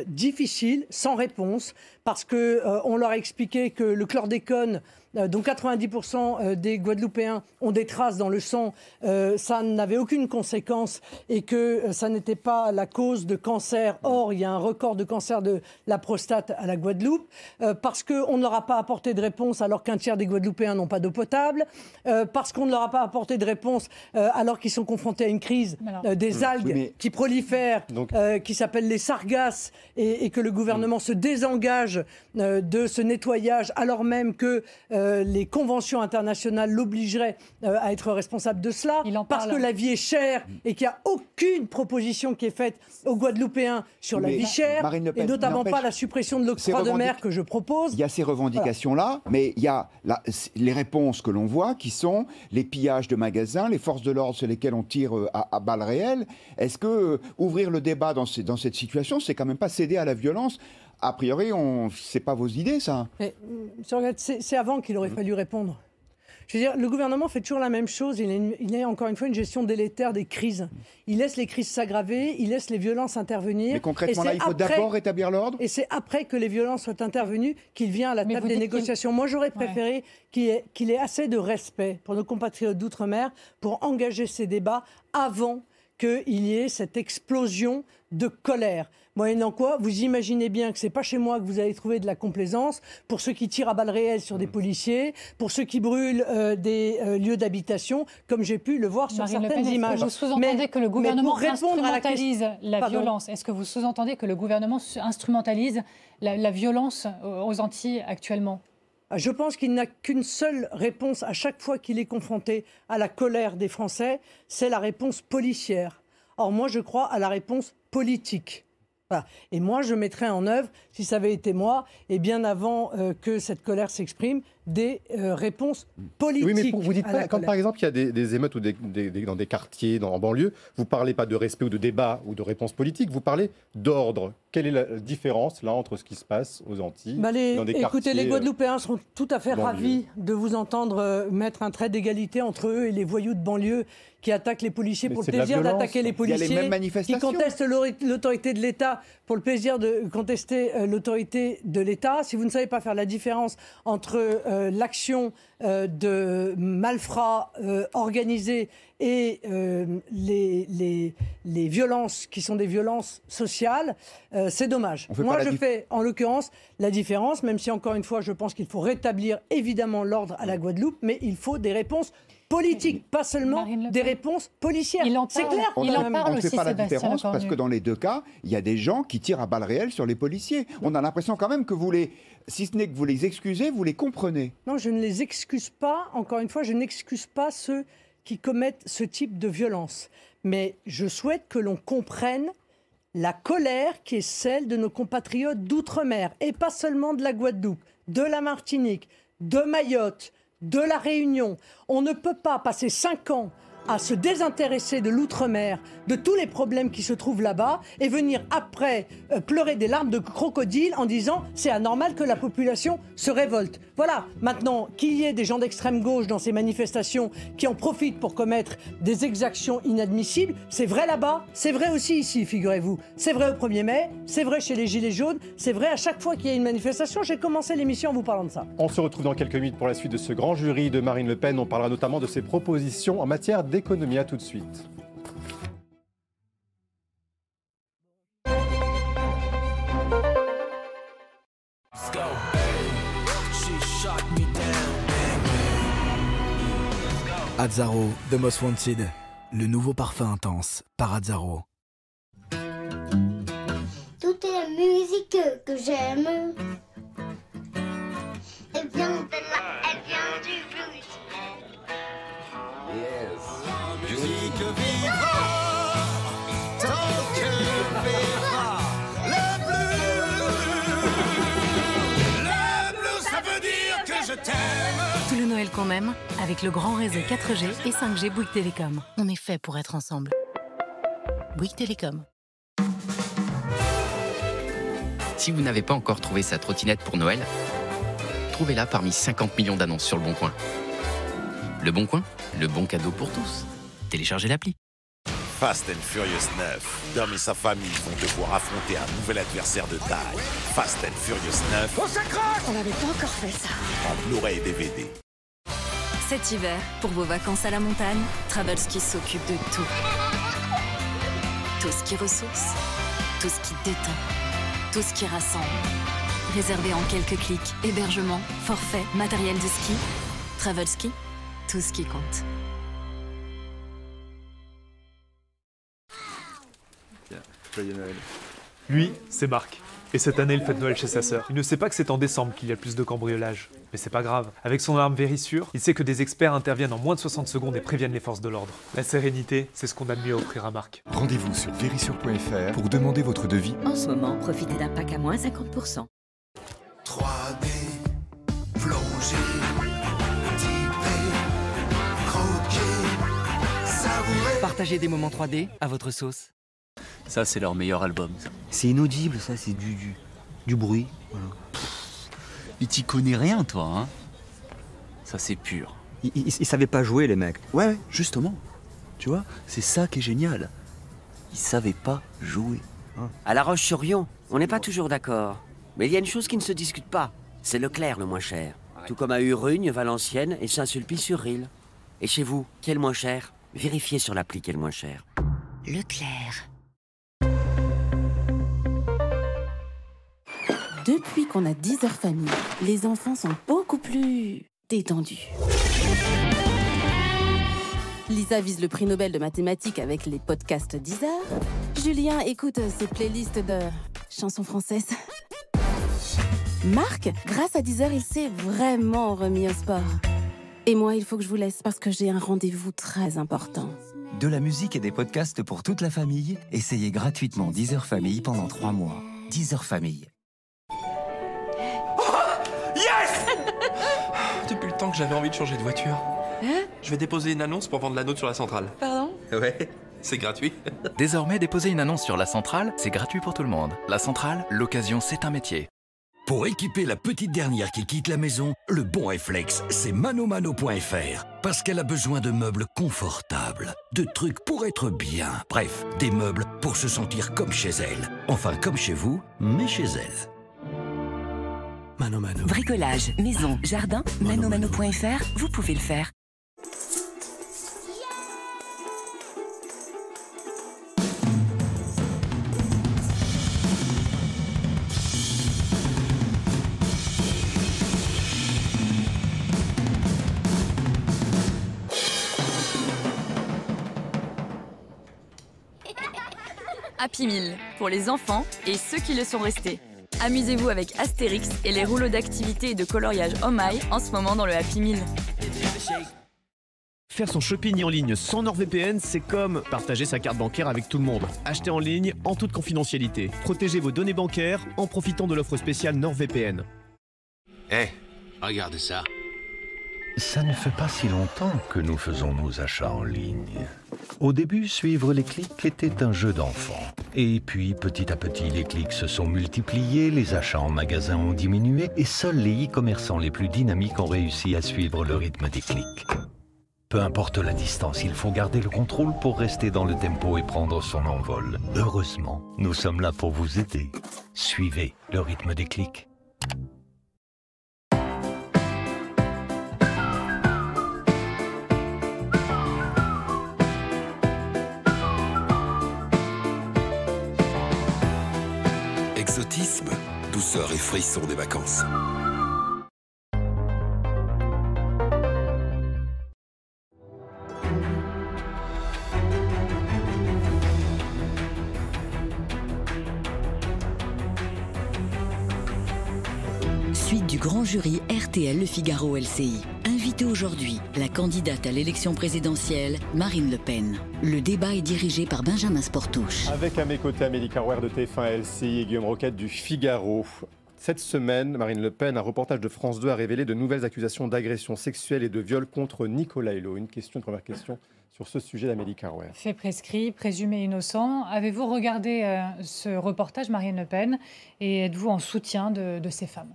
difficile, sans réponse, parce qu'on leur a expliqué que le chlordécone, dont 90% des Guadeloupéens ont des traces dans le sang, ça n'avait aucune conséquence et que ça n'était pas la cause de cancer. Or, il y a un record de cancer de la prostate à la Guadeloupe, parce qu'on ne leur a pas apporté de réponse alors qu'un tiers des Guadeloupéens n'ont pas d'eau potable, parce qu'on ne leur a pas apporté de réponse alors qu'ils sont confrontés à une crise des algues qui prolifèrent, qui s'appellent les sargasses, et que le gouvernement se désengage de ce nettoyage alors même que les conventions internationales l'obligeraient à être responsable de cela, parce que la vie est chère et qu'il n'y a aucune proposition qui est faite aux Guadeloupéens sur la vie chère, et notamment pas la suppression de l'octroi de mer que je propose. Il y a ces revendications-là, mais il y a les réponses que l'on voit qui sont les pillages de magasins, les forces de l'ordre sur lesquelles on tire à balles réelles. Est-ce que ouvrir le débat dans cette situation, c'est quand même pas céder à la violence ? A priori, c'est pas vos idées, ça. C'est avant qu'il aurait fallu répondre. Je veux dire, le gouvernement fait toujours la même chose. Il est encore une fois une gestion délétère des crises. Il laisse les crises s'aggraver, il laisse les violences intervenir. Mais concrètement, là, il faut d'abord rétablir l'ordre. Et c'est après que les violences soient intervenues qu'il vient à la table des négociations. Moi, j'aurais préféré qu'il ait assez de respect pour nos compatriotes d'outre-mer pour engager ces débats avant qu'il y ait cette explosion de colère. Moyennant quoi, vous imaginez bien que ce n'est pas chez moi que vous allez trouver de la complaisance pour ceux qui tirent à balles réelles sur des policiers, pour ceux qui brûlent des lieux d'habitation, comme j'ai pu le voir sur certaines images. Vous sous-entendez que le gouvernement instrumentalise la violence. Est-ce que vous sous-entendez que le gouvernement instrumentalise la violence aux Antilles actuellement ? Je pense qu'il n'a qu'une seule réponse à chaque fois qu'il est confronté à la colère des Français, c'est la réponse policière. Or, moi, je crois à la réponse politique. Voilà. Et moi, je mettrais en œuvre, si ça avait été moi, et bien avant que cette colère s'exprime, des réponses politiques. Oui, mais vous dites pas, quand par exemple il y a des émeutes ou dans des quartiers, en banlieue, vous ne parlez pas de respect ou de débat ou de réponse politique, vous parlez d'ordre. Quelle est la différence là entre ce qui se passe aux Antilles dans des quartiers? Écoutez, les Guadeloupéens seront tout à fait ravis de vous entendre mettre un trait d'égalité entre eux et les voyous de banlieue qui attaquent les policiers pour le plaisir d'attaquer les policiers, qui contestent l'autorité de l'État pour le plaisir de contester l'autorité de l'État. Si vous ne savez pas faire la différence entre l'action de malfrats organisés et les violences qui sont des violences sociales, c'est dommage. Moi, je fais en l'occurrence la différence, même si encore une fois, je pense qu'il faut rétablir évidemment l'ordre à la Guadeloupe, mais il faut des réponses politiques, pas seulement des réponses policières. C'est clair. On ne fait pas la différence parce que dans les deux cas, il y a des gens qui tirent à balles réelles sur les policiers. On a l'impression quand même que si ce n'est que vous les excusez, vous les comprenez. Non, je ne les excuse pas. Encore une fois, je n'excuse pas ceux qui commettent ce type de violence. Mais je souhaite que l'on comprenne la colère qui est celle de nos compatriotes d'outre-mer, et pas seulement de la Guadeloupe, de la Martinique, de Mayotte, de la Réunion. On ne peut pas passer 5 ans à se désintéresser de l'outre-mer, de tous les problèmes qui se trouvent là-bas, et venir après pleurer des larmes de crocodile en disant c'est anormal que la population se révolte. Voilà, maintenant qu'il y ait des gens d'extrême gauche dans ces manifestations qui en profitent pour commettre des exactions inadmissibles, c'est vrai là-bas, c'est vrai aussi ici, figurez-vous. C'est vrai au 1er mai, c'est vrai chez les Gilets jaunes, c'est vrai à chaque fois qu'il y a une manifestation. J'ai commencé l'émission en vous parlant de ça. On se retrouve dans quelques minutes pour la suite de ce grand jury de Marine Le Pen. On parlera notamment de ses propositions en matière d'économie. À tout de suite. Azzaro, The Most Wanted, le nouveau parfum intense par Azzaro. Toute la musique que j'aime, elle vient de là, elle vient du blues. Musique vivra tant que verra le bleu, ça veut dire que je t'aime. Tout le Noël qu'on aime avec le grand réseau 4G et 5G Bouygues Télécom. On est fait pour être ensemble. Bouygues Télécom. Si vous n'avez pas encore trouvé sa trottinette pour Noël, trouvez-la parmi 50 millions d'annonces sur Le Bon Coin. Le Bon Coin, le bon cadeau pour tous. Téléchargez l'appli. Fast and Furious 9. Dom et sa famille vont devoir affronter un nouvel adversaire de taille. Fast and Furious 9. On s'accroche! On n'avait pas encore fait ça. En Blu-ray et DVD. Cet hiver, pour vos vacances à la montagne, Travelski s'occupe de tout. Tout ce qui ressource, tout ce qui détend, tout ce qui rassemble. Réservé en quelques clics, hébergement, forfait, matériel de ski. Travelski, tout ce qui compte. Joyeux Noël. Lui, c'est Marc. Et cette année, il fête Noël chez sa sœur. Il ne sait pas que c'est en décembre qu'il y a le plus de cambriolages. Mais c'est pas grave. Avec son alarme Vérissure, il sait que des experts interviennent en moins de 60 secondes et préviennent les forces de l'ordre. La sérénité, c'est ce qu'on a de mieux à offrir à Marc. Rendez-vous sur vérissure.fr pour demander votre devis. En ce moment, profitez d'un pack à moins 50%. 3D, plongée, dipper, croquer, savourer. Partagez des moments 3D à votre sauce. Ça, c'est leur meilleur album. C'est inaudible, ça, c'est du bruit. Voilà. Mais t'y connais rien, toi, hein? Ça, c'est pur. Ils savaient pas jouer, les mecs. Ouais, justement. Tu vois, c'est ça qui est génial. Ils savaient pas jouer. Hein. À La Roche-sur-Yon, on n'est pas toujours d'accord. Mais il y a une chose qui ne se discute pas. C'est Leclerc le moins cher. Tout comme à Urugne, Valenciennes et Saint-Sulpice-sur-Rille. Et chez vous, qui est le moins cher? Vérifiez sur l'appli qui est le moins cher. Leclerc. Depuis qu'on a Deezer Famille, les enfants sont beaucoup plus détendus. Lisa vise le prix Nobel de mathématiques avec les podcasts Deezer. Julien écoute ses playlists de chansons françaises. Marc, grâce à Deezer, il s'est vraiment remis au sport. Et moi, il faut que je vous laisse parce que j'ai un rendez-vous très important. De la musique et des podcasts pour toute la famille. Essayez gratuitement Deezer Famille pendant 3 mois. Deezer Famille. Depuis le temps que j'avais envie de changer de voiture. Hein? Je vais déposer une annonce pour vendre l'anneau sur la centrale. Pardon? Ouais, c'est gratuit. Désormais, déposer une annonce sur la centrale, c'est gratuit pour tout le monde. La centrale, l'occasion, c'est un métier. Pour équiper la petite dernière qui quitte la maison, le bon réflexe, c'est manomano.fr. Parce qu'elle a besoin de meubles confortables, de trucs pour être bien. Bref, des meubles pour se sentir comme chez elle. Enfin, comme chez vous, mais chez elle. Mano Mano. Bricolage, maison, jardin, manomano.fr, vous pouvez le faire. Happy Meal, pour les enfants et ceux qui le sont restés. Amusez-vous avec Astérix et les rouleaux d'activités et de coloriage Oh My en ce moment dans le Happy Meal. Faire son shopping en ligne sans NordVPN, c'est comme partager sa carte bancaire avec tout le monde. Achetez en ligne en toute confidentialité. Protégez vos données bancaires en profitant de l'offre spéciale NordVPN. Regardez ça. Ça ne fait pas si longtemps que nous faisons nos achats en ligne. Au début, suivre les clics était un jeu d'enfant. Et puis, petit à petit, les clics se sont multipliés, les achats en magasin ont diminué, et seuls les e-commerçants les plus dynamiques ont réussi à suivre le rythme des clics. Peu importe la distance, il faut garder le contrôle pour rester dans le tempo et prendre son envol. Heureusement, nous sommes là pour vous aider. Suivez le rythme des clics. Exotisme, douceur et frisson des vacances. Suite du grand jury RTL Le Figaro LCI. Invitée aujourd'hui, la candidate à l'élection présidentielle, Marine Le Pen. Le débat est dirigé par Benjamin Sportouche. Avec à mes côtés Amélie Carrouer de TF1 LCI et Guillaume Roquette du Figaro. Cette semaine, Marine Le Pen, un reportage de France 2 a révélé de nouvelles accusations d'agression sexuelle et de viol contre Nicolas Hulot. Une première question sur ce sujet d'Amélie Carrouer. Fait prescrit, présumé innocent. Avez-vous regardé ce reportage, Marine Le Pen, et êtes-vous en soutien de ces femmes ?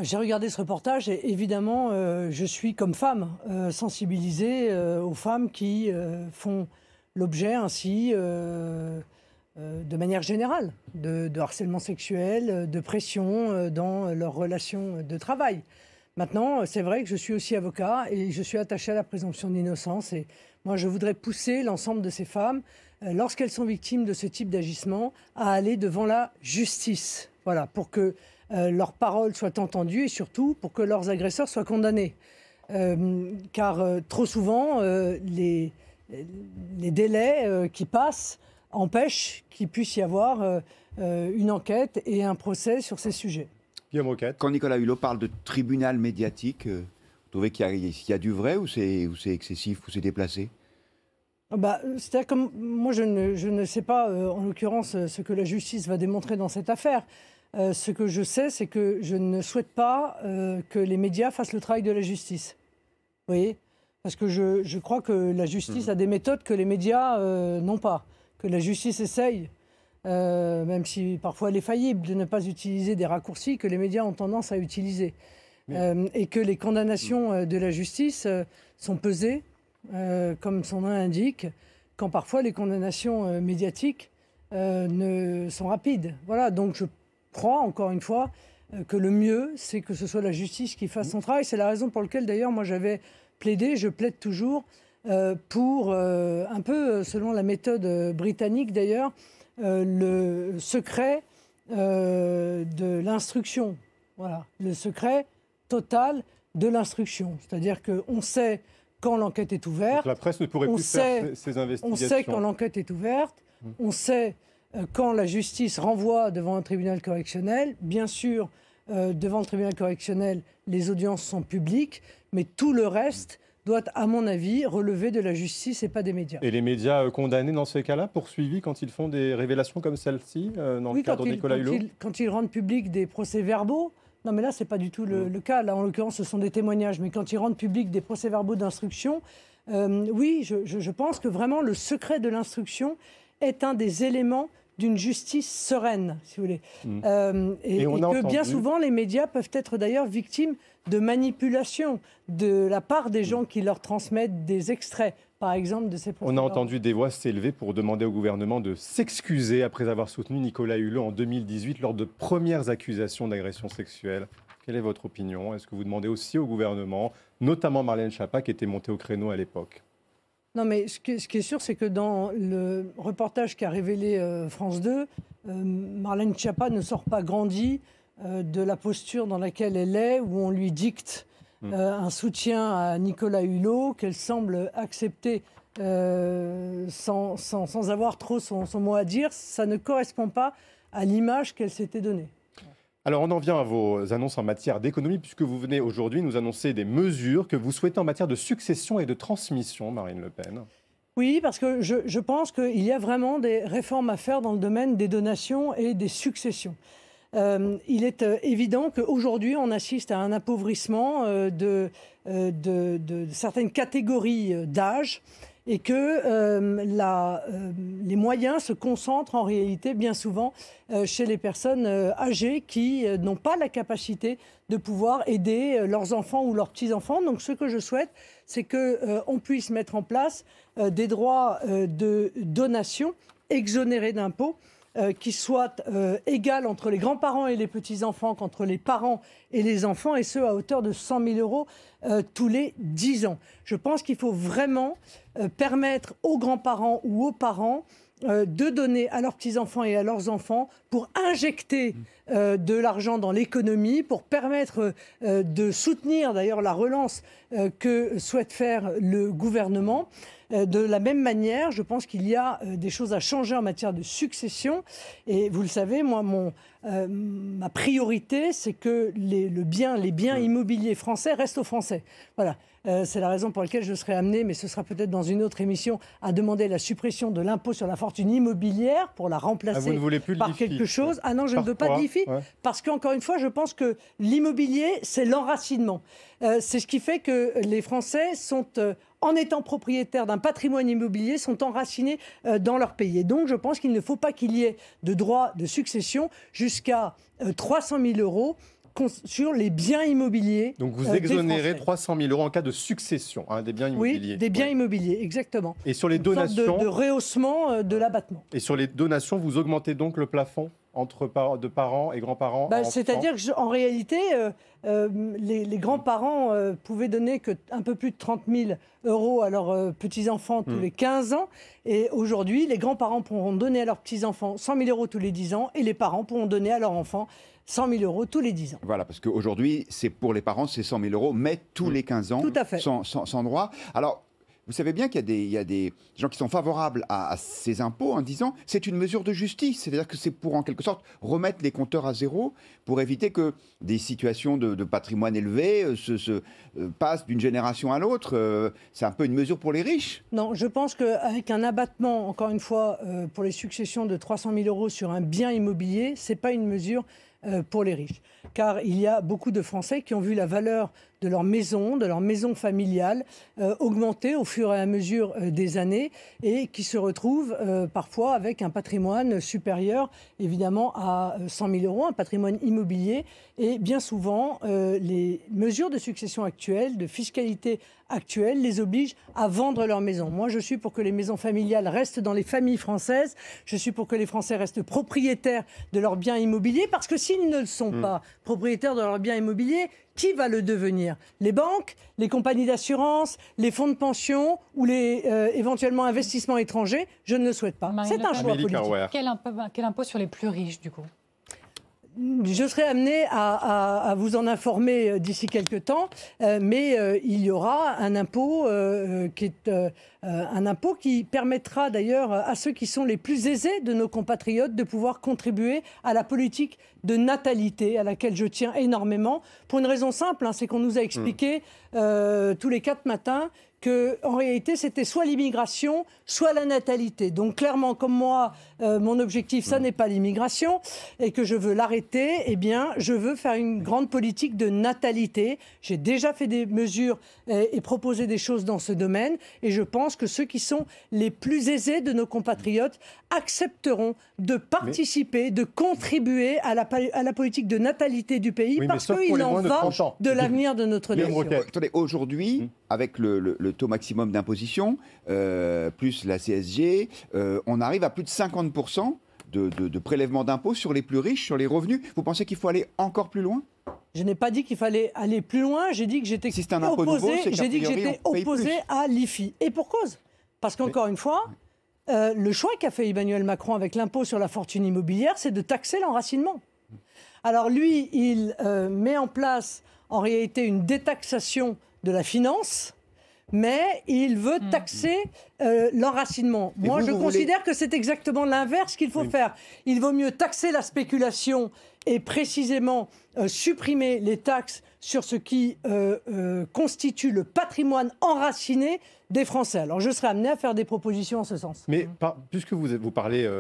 J'ai regardé ce reportage et évidemment, je suis comme femme sensibilisée aux femmes qui font l'objet ainsi, de manière générale, de harcèlement sexuel, de pression dans leurs relations de travail. Maintenant, c'est vrai que je suis aussi avocat et je suis attaché à la présomption d'innocence. Et moi, je voudrais pousser l'ensemble de ces femmes, lorsqu'elles sont victimes de ce type d'agissement, à aller devant la justice. Voilà, pour que leurs paroles soient entendues et surtout pour que leurs agresseurs soient condamnés. Car trop souvent, les délais qui passent empêchent qu'il puisse y avoir une enquête et un procès sur ces sujets. Quand Nicolas Hulot parle de tribunal médiatique, vous trouvez qu'il y a du vrai ou c'est excessif ou c'est déplacé? C'est-à-dire que moi, je ne sais pas, en l'occurrence, ce que la justice va démontrer dans cette affaire. Ce que je sais, c'est que je ne souhaite pas que les médias fassent le travail de la justice. Vous voyez? Parce que je crois que la justice a des méthodes que les médias n'ont pas. Que la justice essaye, même si parfois elle est faillible, de ne pas utiliser des raccourcis que les médias ont tendance à utiliser. Et que les condamnations de la justice sont pesées, comme son nom l'indique, quand parfois les condamnations médiatiques sont rapides. Voilà, donc je crois, encore une fois, que le mieux, c'est que ce soit la justice qui fasse son travail. C'est la raison pour laquelle, d'ailleurs, moi j'avais plaidé, je plaide toujours, pour, un peu selon la méthode britannique d'ailleurs, le secret de l'instruction. Voilà, le secret total de l'instruction. C'est-à-dire qu'on sait quand l'enquête est ouverte. Donc la presse ne pourrait plus faire ces investigations. On sait quand l'enquête est ouverte, on sait quand la justice renvoie devant un tribunal correctionnel. Bien sûr, devant le tribunal correctionnel, les audiences sont publiques, mais tout le reste doit, à mon avis, relever de la justice et pas des médias. Et les médias condamnés dans ces cas-là, poursuivis quand ils font des révélations comme celle-ci, dans le cadre de Nicolas Hulot? Quand ils rendent public des procès-verbaux, non mais là, ce n'est pas du tout le cas. Là, en l'occurrence, ce sont des témoignages. Mais quand ils rendent public des procès-verbaux d'instruction, oui, je pense que vraiment le secret de l'instruction est un des éléments d'une justice sereine, si vous voulez. Et que bien souvent, les médias peuvent être d'ailleurs victimes de manipulation de la part des gens qui leur transmettent des extraits, par exemple, de ces procès. On a entendu des voix s'élever pour demander au gouvernement de s'excuser après avoir soutenu Nicolas Hulot en 2018 lors de premières accusations d'agression sexuelle. Quelle est votre opinion? Est-ce que vous demandez aussi au gouvernement, notamment Marlène Schiappa, qui était montée au créneau à l'époque? Non, mais ce qui est sûr, c'est que dans le reportage qu'a révélé France 2, Marlène Schiappa ne sort pas grandie de la posture dans laquelle elle est, où on lui dicte un soutien à Nicolas Hulot, qu'elle semble accepter sans avoir trop son mot à dire. Ça ne correspond pas à l'image qu'elle s'était donnée. Alors on en vient à vos annonces en matière d'économie, puisque vous venez aujourd'hui nous annoncer des mesures que vous souhaitez en matière de succession et de transmission, Marine Le Pen. Oui, parce que je pense qu'il y a vraiment des réformes à faire dans le domaine des donations et des successions. Il est évident qu'aujourd'hui, on assiste à un appauvrissement de certaines catégories d'âge et que les moyens se concentrent en réalité bien souvent chez les personnes âgées qui n'ont pas la capacité de pouvoir aider leurs enfants ou leurs petits-enfants. Donc ce que je souhaite, c'est qu'on puisse mettre en place des droits de donation exonérés d'impôts, qui soit égal entre les grands-parents et les petits-enfants qu'entre les parents et les enfants, et ce, à hauteur de 100 000 € tous les 10 ans. Je pense qu'il faut vraiment permettre aux grands-parents ou aux parents de donner à leurs petits-enfants et à leurs enfants pour injecter de l'argent dans l'économie, pour permettre de soutenir d'ailleurs la relance que souhaite faire le gouvernement. De la même manière, je pense qu'il y a des choses à changer en matière de succession. Et vous le savez, moi, ma priorité, c'est que les biens immobiliers français restent aux Français. Voilà. C'est la raison pour laquelle je serai amené, mais ce sera peut-être dans une autre émission, à demander la suppression de l'impôt sur la fortune immobilière pour la remplacer par quelque chose. Ah non, je ne veux pas de l'IFI, parce qu'encore une fois, je pense que l'immobilier, c'est l'enracinement. C'est ce qui fait que les Français sont, en étant propriétaires d'un patrimoine immobilier, sont enracinés dans leur pays. Et donc, je pense qu'il ne faut pas qu'il y ait de droits de succession jusqu'à 300 000 € sur les biens immobiliers. Donc vous exonérez 300 000 € en cas de succession des biens immobiliers. Oui, des biens immobiliers, exactement. Et sur les donations de rehaussement de l'abattement. Et sur les donations, vous augmentez donc le plafond de parents et grands-parents. C'est-à-dire qu'en réalité, les grands-parents pouvaient donner un peu plus de 30 000 € à leurs petits-enfants tous les 15 ans. Et aujourd'hui, les grands-parents pourront donner à leurs petits-enfants 100 000 € tous les 10 ans et les parents pourront donner à leurs enfants 100 000 € tous les 10 ans. Voilà, parce qu'aujourd'hui, pour les parents, c'est 100 000 €, mais tous les 15 ans, tout à fait. Sans droit. Alors, vous savez bien qu'il y a des gens qui sont favorables à ces impôts en disant c'est une mesure de justice, c'est-à-dire que c'est pour en quelque sorte remettre les compteurs à zéro pour éviter que des situations de patrimoine élevé se passent d'une génération à l'autre. C'est un peu une mesure pour les riches. Non, je pense qu'avec un abattement, encore une fois, pour les successions de 300 000 € sur un bien immobilier, ce n'est pas une mesure pour les riches. Car il y a beaucoup de Français qui ont vu la valeur de leur maison familiale augmenter au fur et à mesure des années et qui se retrouvent parfois avec un patrimoine supérieur évidemment à 100 000 €, un patrimoine immobilier. Et bien souvent, les mesures de succession actuelles, de fiscalité actuelle, les obligent à vendre leur maison. Moi, je suis pour que les maisons familiales restent dans les familles françaises. Je suis pour que les Français restent propriétaires de leurs biens immobiliers parce que s'ils ne le sont pas propriétaires de leurs biens immobiliers, qui va le devenir? Les banques, les compagnies d'assurance, les fonds de pension ou les éventuellement investissements étrangers? Je ne le souhaite pas. C'est un choix politique. Quel impôt sur les plus riches, du coup? Je serai amené à vous en informer d'ici quelques temps, mais il y aura un impôt qui permettra d'ailleurs à ceux qui sont les plus aisés de nos compatriotes de pouvoir contribuer à la politique de natalité à laquelle je tiens énormément, pour une raison simple, c'est qu'on nous a expliqué tous les 4 matins qu'en réalité, c'était soit l'immigration, soit la natalité. Donc clairement, comme moi, mon objectif, ça n'est pas l'immigration, et que je veux l'arrêter, eh bien, je veux faire une grande politique de natalité. J'ai déjà fait des mesures et proposé des choses dans ce domaine, et je pense que ceux qui sont les plus aisés de nos compatriotes accepteront de participer, de contribuer à la politique de natalité du pays, parce qu'il en va de l'avenir de notre nation. Attendez, aujourd'hui, avec le taux maximum d'imposition, plus la CSG, on arrive à plus de 50% de prélèvement d'impôts sur les plus riches, sur les revenus. Vous pensez qu'il faut aller encore plus loin ? Je n'ai pas dit qu'il fallait aller plus loin, j'ai dit que j'étais opposé à l'IFI. Et pour cause. Parce qu'encore une fois, le choix qu'a fait Emmanuel Macron avec l'impôt sur la fortune immobilière, c'est de taxer l'enracinement. Alors lui, il met en place en réalité une détaxation de la finance, mais il veut taxer l'enracinement. Moi, je considère que c'est exactement l'inverse qu'il faut faire. Il vaut mieux taxer la spéculation et précisément supprimer les taxes sur ce qui constitue le patrimoine enraciné des Français. Alors, je serai amené à faire des propositions en ce sens. Mais puisque vous parlez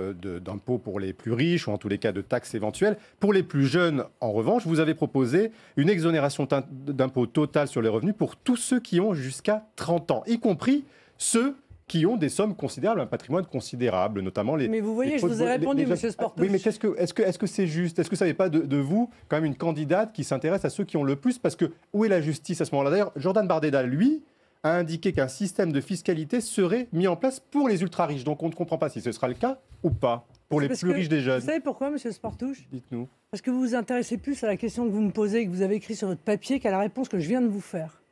d'impôts pour les plus riches, ou en tous les cas de taxes éventuelles, pour les plus jeunes, en revanche, vous avez proposé une exonération d'impôt totale sur les revenus pour tous ceux qui ont jusqu'à 30 ans, y compris ceux qui ont des sommes considérables, un patrimoine considérable, notamment les... Mais vous voyez, je vous ai répondu, monsieur Sportouche. Oui, mais est-ce que c'est juste? Est-ce que ça n'est pas de vous, quand même, une candidate qui s'intéresse à ceux qui ont le plus? Parce que où est la justice à ce moment-là? D'ailleurs, Jordan Bardella, lui, a indiqué qu'un système de fiscalité serait mis en place pour les ultra-riches. Donc on ne comprend pas si ce sera le cas ou pas, pour les plus riches des jeunes. Vous savez pourquoi, monsieur Sportouche? Dites-nous. Parce que vous vous intéressez plus à la question que vous me posez et que vous avez écrite sur votre papier qu'à la réponse que je viens de vous faire.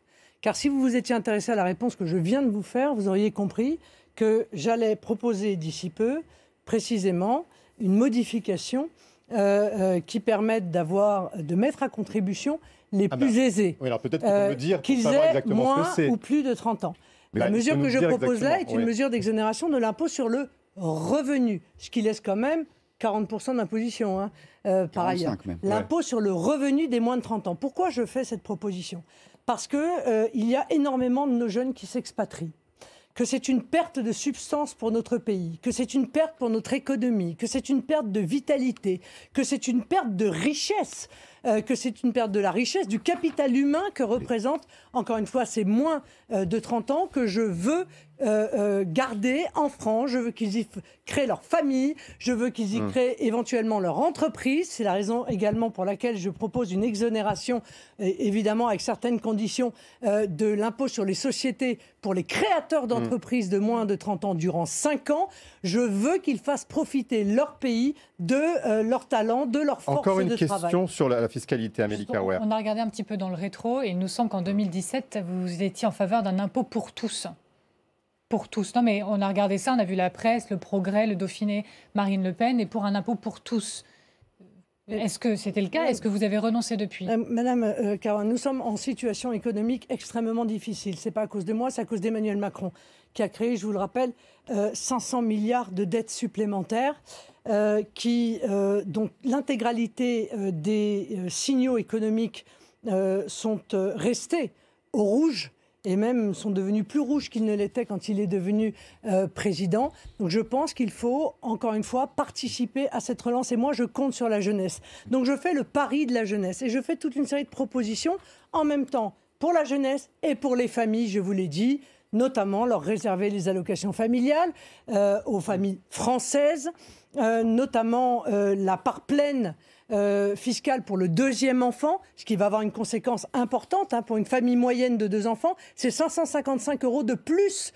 Car si vous vous étiez intéressé à la réponse que je viens de vous faire, vous auriez compris que j'allais proposer d'ici peu, précisément, une modification qui permette de mettre à contribution les plus aisés, oui, alors peut-être que vous me dire qu'ils aient moins ou plus de 30 ans. La mesure que je propose là est une mesure d'exonération de l'impôt sur le revenu, ce qui laisse quand même 40% d'imposition, par ailleurs. L'impôt sur le revenu des moins de 30 ans. Pourquoi je fais cette proposition? Parce qu'il y a énormément de nos jeunes qui s'expatrient, que c'est une perte de substance pour notre pays, que c'est une perte pour notre économie, que c'est une perte de vitalité, que c'est une perte de richesse. que c'est une perte de la richesse, du capital humain que représente, encore une fois, ces moins de 30 ans que je veux garder en France. Je veux qu'ils y créent leur famille, je veux qu'ils y créent éventuellement leur entreprise. C'est la raison également pour laquelle je propose une exonération, évidemment avec certaines conditions, de l'impôt sur les sociétés pour les créateurs d'entreprises de moins de 30 ans durant 5 ans. Je veux qu'ils fassent profiter leur pays de leur talent, de leur force de travail. Encore une question sur la fiscalité, Amélie Carrouer. On a regardé un petit peu dans le rétro et il nous semble qu'en 2017, vous étiez en faveur d'un impôt pour tous. Pour tous. Non, mais on a regardé ça, on a vu la presse, le Progrès, le Dauphiné, Marine Le Pen, et pour un impôt pour tous. Est-ce que c'était le cas? Est-ce que vous avez renoncé depuis? Madame Caron, nous sommes en situation économique extrêmement difficile. Ce n'est pas à cause de moi, c'est à cause d'Emmanuel Macron, qui a créé, je vous le rappelle, 500 milliards de dettes supplémentaires, donc l'intégralité des signaux économiques sont restés au rouge, et même sont devenus plus rouges qu'ils ne l'étaient quand il est devenu président. Donc je pense qu'il faut, encore une fois, participer à cette relance. Et moi, je compte sur la jeunesse. Donc je fais le pari de la jeunesse. Et je fais toute une série de propositions en même temps pour la jeunesse et pour les familles, je vous l'ai dit, notamment leur réserver les allocations familiales aux familles françaises, notamment la part pleine fiscale pour le deuxième enfant, ce qui va avoir une conséquence importante pour une famille moyenne de 2 enfants, c'est 555 € de plus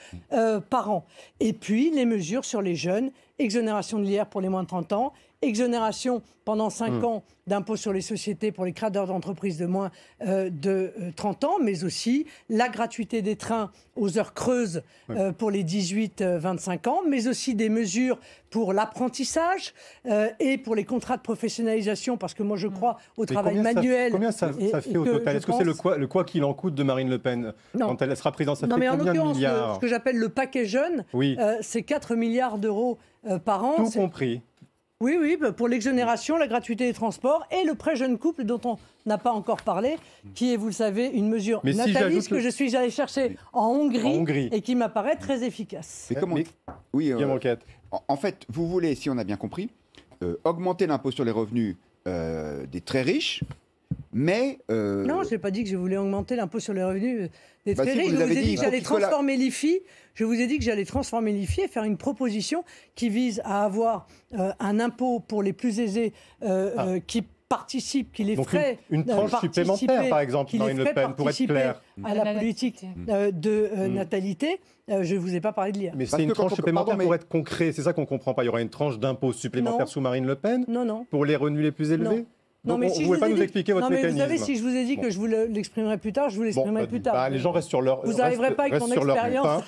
par an. Et puis les mesures sur les jeunes, exonération de l'IR pour les moins de 30 ans, exonération pendant 5 ans d'impôt sur les sociétés pour les créateurs d'entreprises de moins de 30 ans, mais aussi la gratuité des trains aux heures creuses pour les 18-25 ans, mais aussi des mesures pour l'apprentissage et pour les contrats de professionnalisation, parce que moi je crois au travail manuel. Combien ça fait au total? Est-ce que c'est le quoi qu'il en coûte de Marine Le Pen quand elle sera présidente? Ça fait combien de milliards? Ce que j'appelle le paquet jeune, c'est 4 milliards d'euros par an. Tout compris. Oui, pour l'exonération, la gratuité des transports et le prêt jeune couple dont on n'a pas encore parlé, qui est, vous le savez, une mesure nataliste que je suis allé chercher en Hongrie et qui m'apparaît très efficace. Oui, en fait, vous voulez, si on a bien compris, augmenter l'impôt sur les revenus des très riches, mais... Non, je n'ai pas dit que je voulais augmenter l'impôt sur les revenus des très riches. Je vous ai dit que j'allais transformer l'IFI. Je vous ai dit que j'allais transformer l'IFI et faire une proposition qui vise à avoir un impôt pour les plus aisés qui participent, qui les ferait une tranche supplémentaire, par exemple, Marine Le Pen, pour être clair. À la politique de natalité. Je ne vous ai pas parlé de l'IR. Mais c'est une tranche supplémentaire pour être concret. C'est ça qu'on ne comprend pas. Il y aura une tranche d'impôt supplémentaire sous Marine Le Pen pour les revenus les plus élevés? Donc, vous ne pouvez pas nous expliquer votre mécanisme. Vous savez, si je vous ai dit que je vous l'exprimerai plus tard, je vous l'exprimerai plus tard. Les gens restent sur leur... Vous n'arriverez pas avec mon expérience.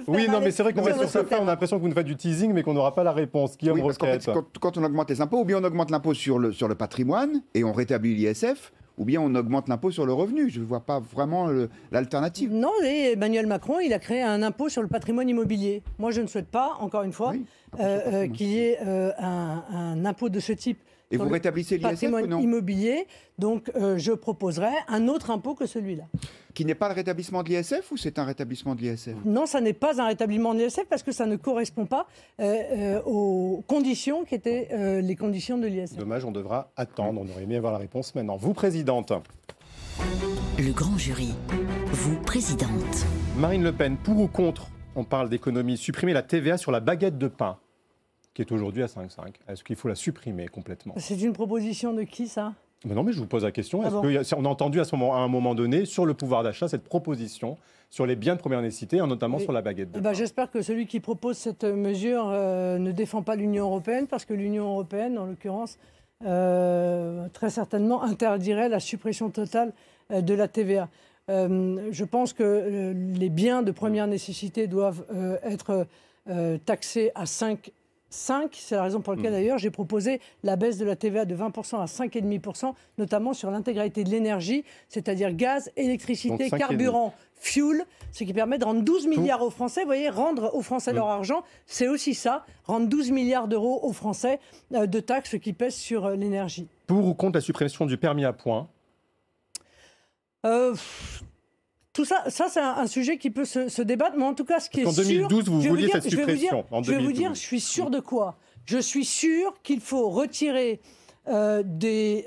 Oui, non, mais c'est vrai qu'on reste sur ce fait. On a l'impression que vous nous faites du teasing, mais qu'on n'aura pas la réponse. Guillaume Roquette. Quand on augmente les impôts, ou bien on augmente l'impôt sur le patrimoine et on rétablit l'ISF, ou bien on augmente l'impôt sur le revenu. Je ne vois pas vraiment l'alternative. Non, et Emmanuel Macron, il a créé un impôt sur le patrimoine immobilier. Moi, je ne souhaite pas, encore une fois, qu'il y ait un impôt de ce type. Et vous rétablissez l'ISF ou non? Immobilier, donc je proposerai un autre impôt que celui-là. Qui n'est pas le rétablissement de l'ISF ou c'est un rétablissement de l'ISF? Non, ça n'est pas un rétablissement de l'ISF parce que ça ne correspond pas aux conditions qui étaient les conditions de l'ISF. Dommage, on devra attendre. On aurait aimé avoir la réponse maintenant. Vous, présidente. Le grand jury. Vous, présidente. Marine Le Pen, pour ou contre, on parle d'économie, supprimer la TVA sur la baguette de pain, qui est aujourd'hui à 5,5. Est-ce qu'il faut la supprimer complètement? C'est une proposition de qui, ça? Non, mais je vous pose la question. On a entendu à un moment donné, sur le pouvoir d'achat, cette proposition sur les biens de première nécessité, notamment sur la baguette de pain. J'espère que celui qui propose cette mesure ne défend pas l'Union européenne, parce que l'Union européenne, en l'occurrence, très certainement interdirait la suppression totale de la TVA. Je pense que les biens de première nécessité doivent être taxés à 5. C'est la raison pour laquelle d'ailleurs j'ai proposé la baisse de la TVA de 20% à 5,5%, notamment sur l'intégralité de l'énergie, c'est-à-dire gaz, électricité, carburant, fuel, ce qui permet de rendre 12 milliards aux Français. Vous voyez, rendre aux Français leur argent, c'est aussi ça, rendre 12 milliards d'euros aux Français de taxes qui pèsent sur l'énergie. Pour ou contre la suppression du permis à points? Tout ça, c'est un sujet qui peut se débattre, mais en tout cas, ce qui est sûr... En 2012, vous vouliez cette suppression. Je vais vous dire, je suis sûr de quoi? Je suis sûr qu'il faut retirer des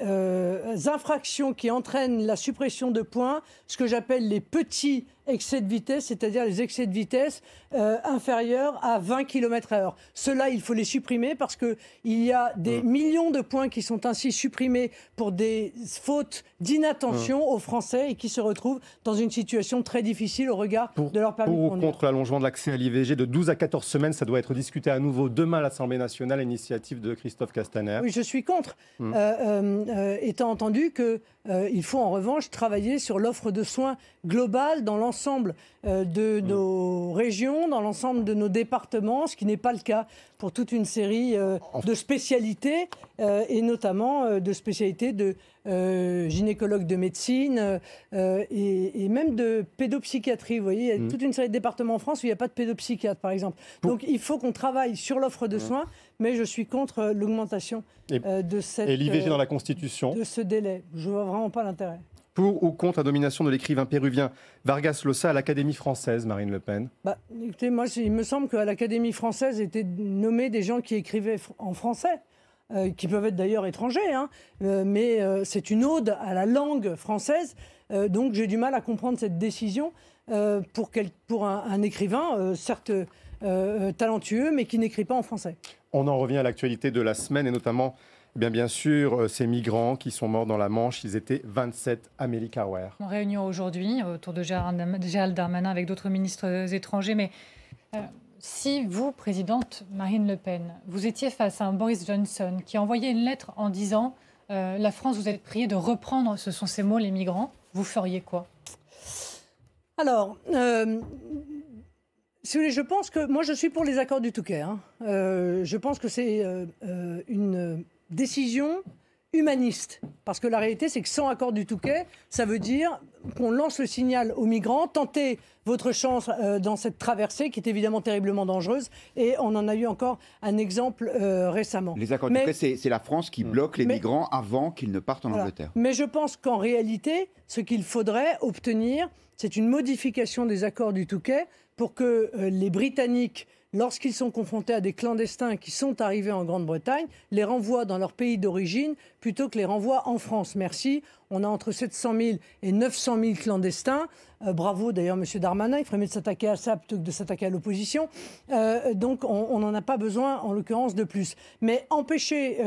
infractions qui entraînent la suppression de points, ce que j'appelle les petits excès de vitesse, c'est-à-dire les excès de vitesse inférieurs à 20 km/h. Ceux-là, il faut les supprimer parce qu'il y a des millions de points qui sont ainsi supprimés pour des fautes d'inattention aux Français et qui se retrouvent dans une situation très difficile au regard de leur permis de conduire. Pour ou contre l'allongement de l'accès à l'IVG de 12 à 14 semaines, ça doit être discuté à nouveau demain à l'Assemblée nationale à l'initiative de Christophe Castaner. Oui, je suis contre, étant entendu qu'il faut en revanche travailler sur l'offre de soins globale dans l'ensemble de nos régions, dans l'ensemble de nos départements, ce qui n'est pas le cas pour toute une série de spécialités, et notamment de spécialités de gynécologue de médecine et même de pédopsychiatrie. Vous voyez, il y a toute une série de départements en France où il n'y a pas de pédopsychiatre, par exemple. Donc il faut qu'on travaille sur l'offre de soins, mais je suis contre l'augmentation de cette... Et l'IVG dans la Constitution. De ce délai. Je ne vois vraiment pas l'intérêt. Pour ou contre la domination de l'écrivain péruvien Vargas Llosa à l'Académie française, Marine Le Pen? Écoutez, moi, il me semble qu'à l'Académie française étaient nommés des gens qui écrivaient en français. Qui peuvent être d'ailleurs étrangers, mais c'est une ode à la langue française, donc j'ai du mal à comprendre cette décision pour un écrivain, certes talentueux, mais qui n'écrit pas en français. On en revient à l'actualité de la semaine, et notamment, bien sûr, ces migrants qui sont morts dans la Manche. Ils étaient 27 à Melikaware. En réunion aujourd'hui, autour de Gérald Darmanin avec d'autres ministres étrangers, mais... Si vous, présidente Marine Le Pen, vous étiez face à un Boris Johnson qui envoyait une lettre en disant la France, vous êtes priée de reprendre, ce sont ces mots, les migrants, vous feriez quoi? Alors, si vous voulez, je pense que... Moi, je suis pour les accords du Touquet. Je pense que c'est une décision humaniste. Parce que la réalité, c'est que sans accord du Touquet, ça veut dire qu'on lance le signal aux migrants, tentez votre chance dans cette traversée qui est évidemment terriblement dangereuse. Et on en a eu encore un exemple récemment. Les accords du Touquet, c'est la France qui bloque les migrants avant qu'ils ne partent en Angleterre. Mais je pense qu'en réalité, ce qu'il faudrait obtenir, c'est une modification des accords du Touquet pour que les Britanniques, lorsqu'ils sont confrontés à des clandestins qui sont arrivés en Grande-Bretagne, les renvoient dans leur pays d'origine plutôt que les renvoient en France. Merci. On a entre 700 000 et 900 000 clandestins. Bravo d'ailleurs M. Darmanin, il ferait mieux de s'attaquer à ça plutôt que de s'attaquer à l'opposition. Donc on n'en a pas besoin en l'occurrence de plus. Mais empêcher,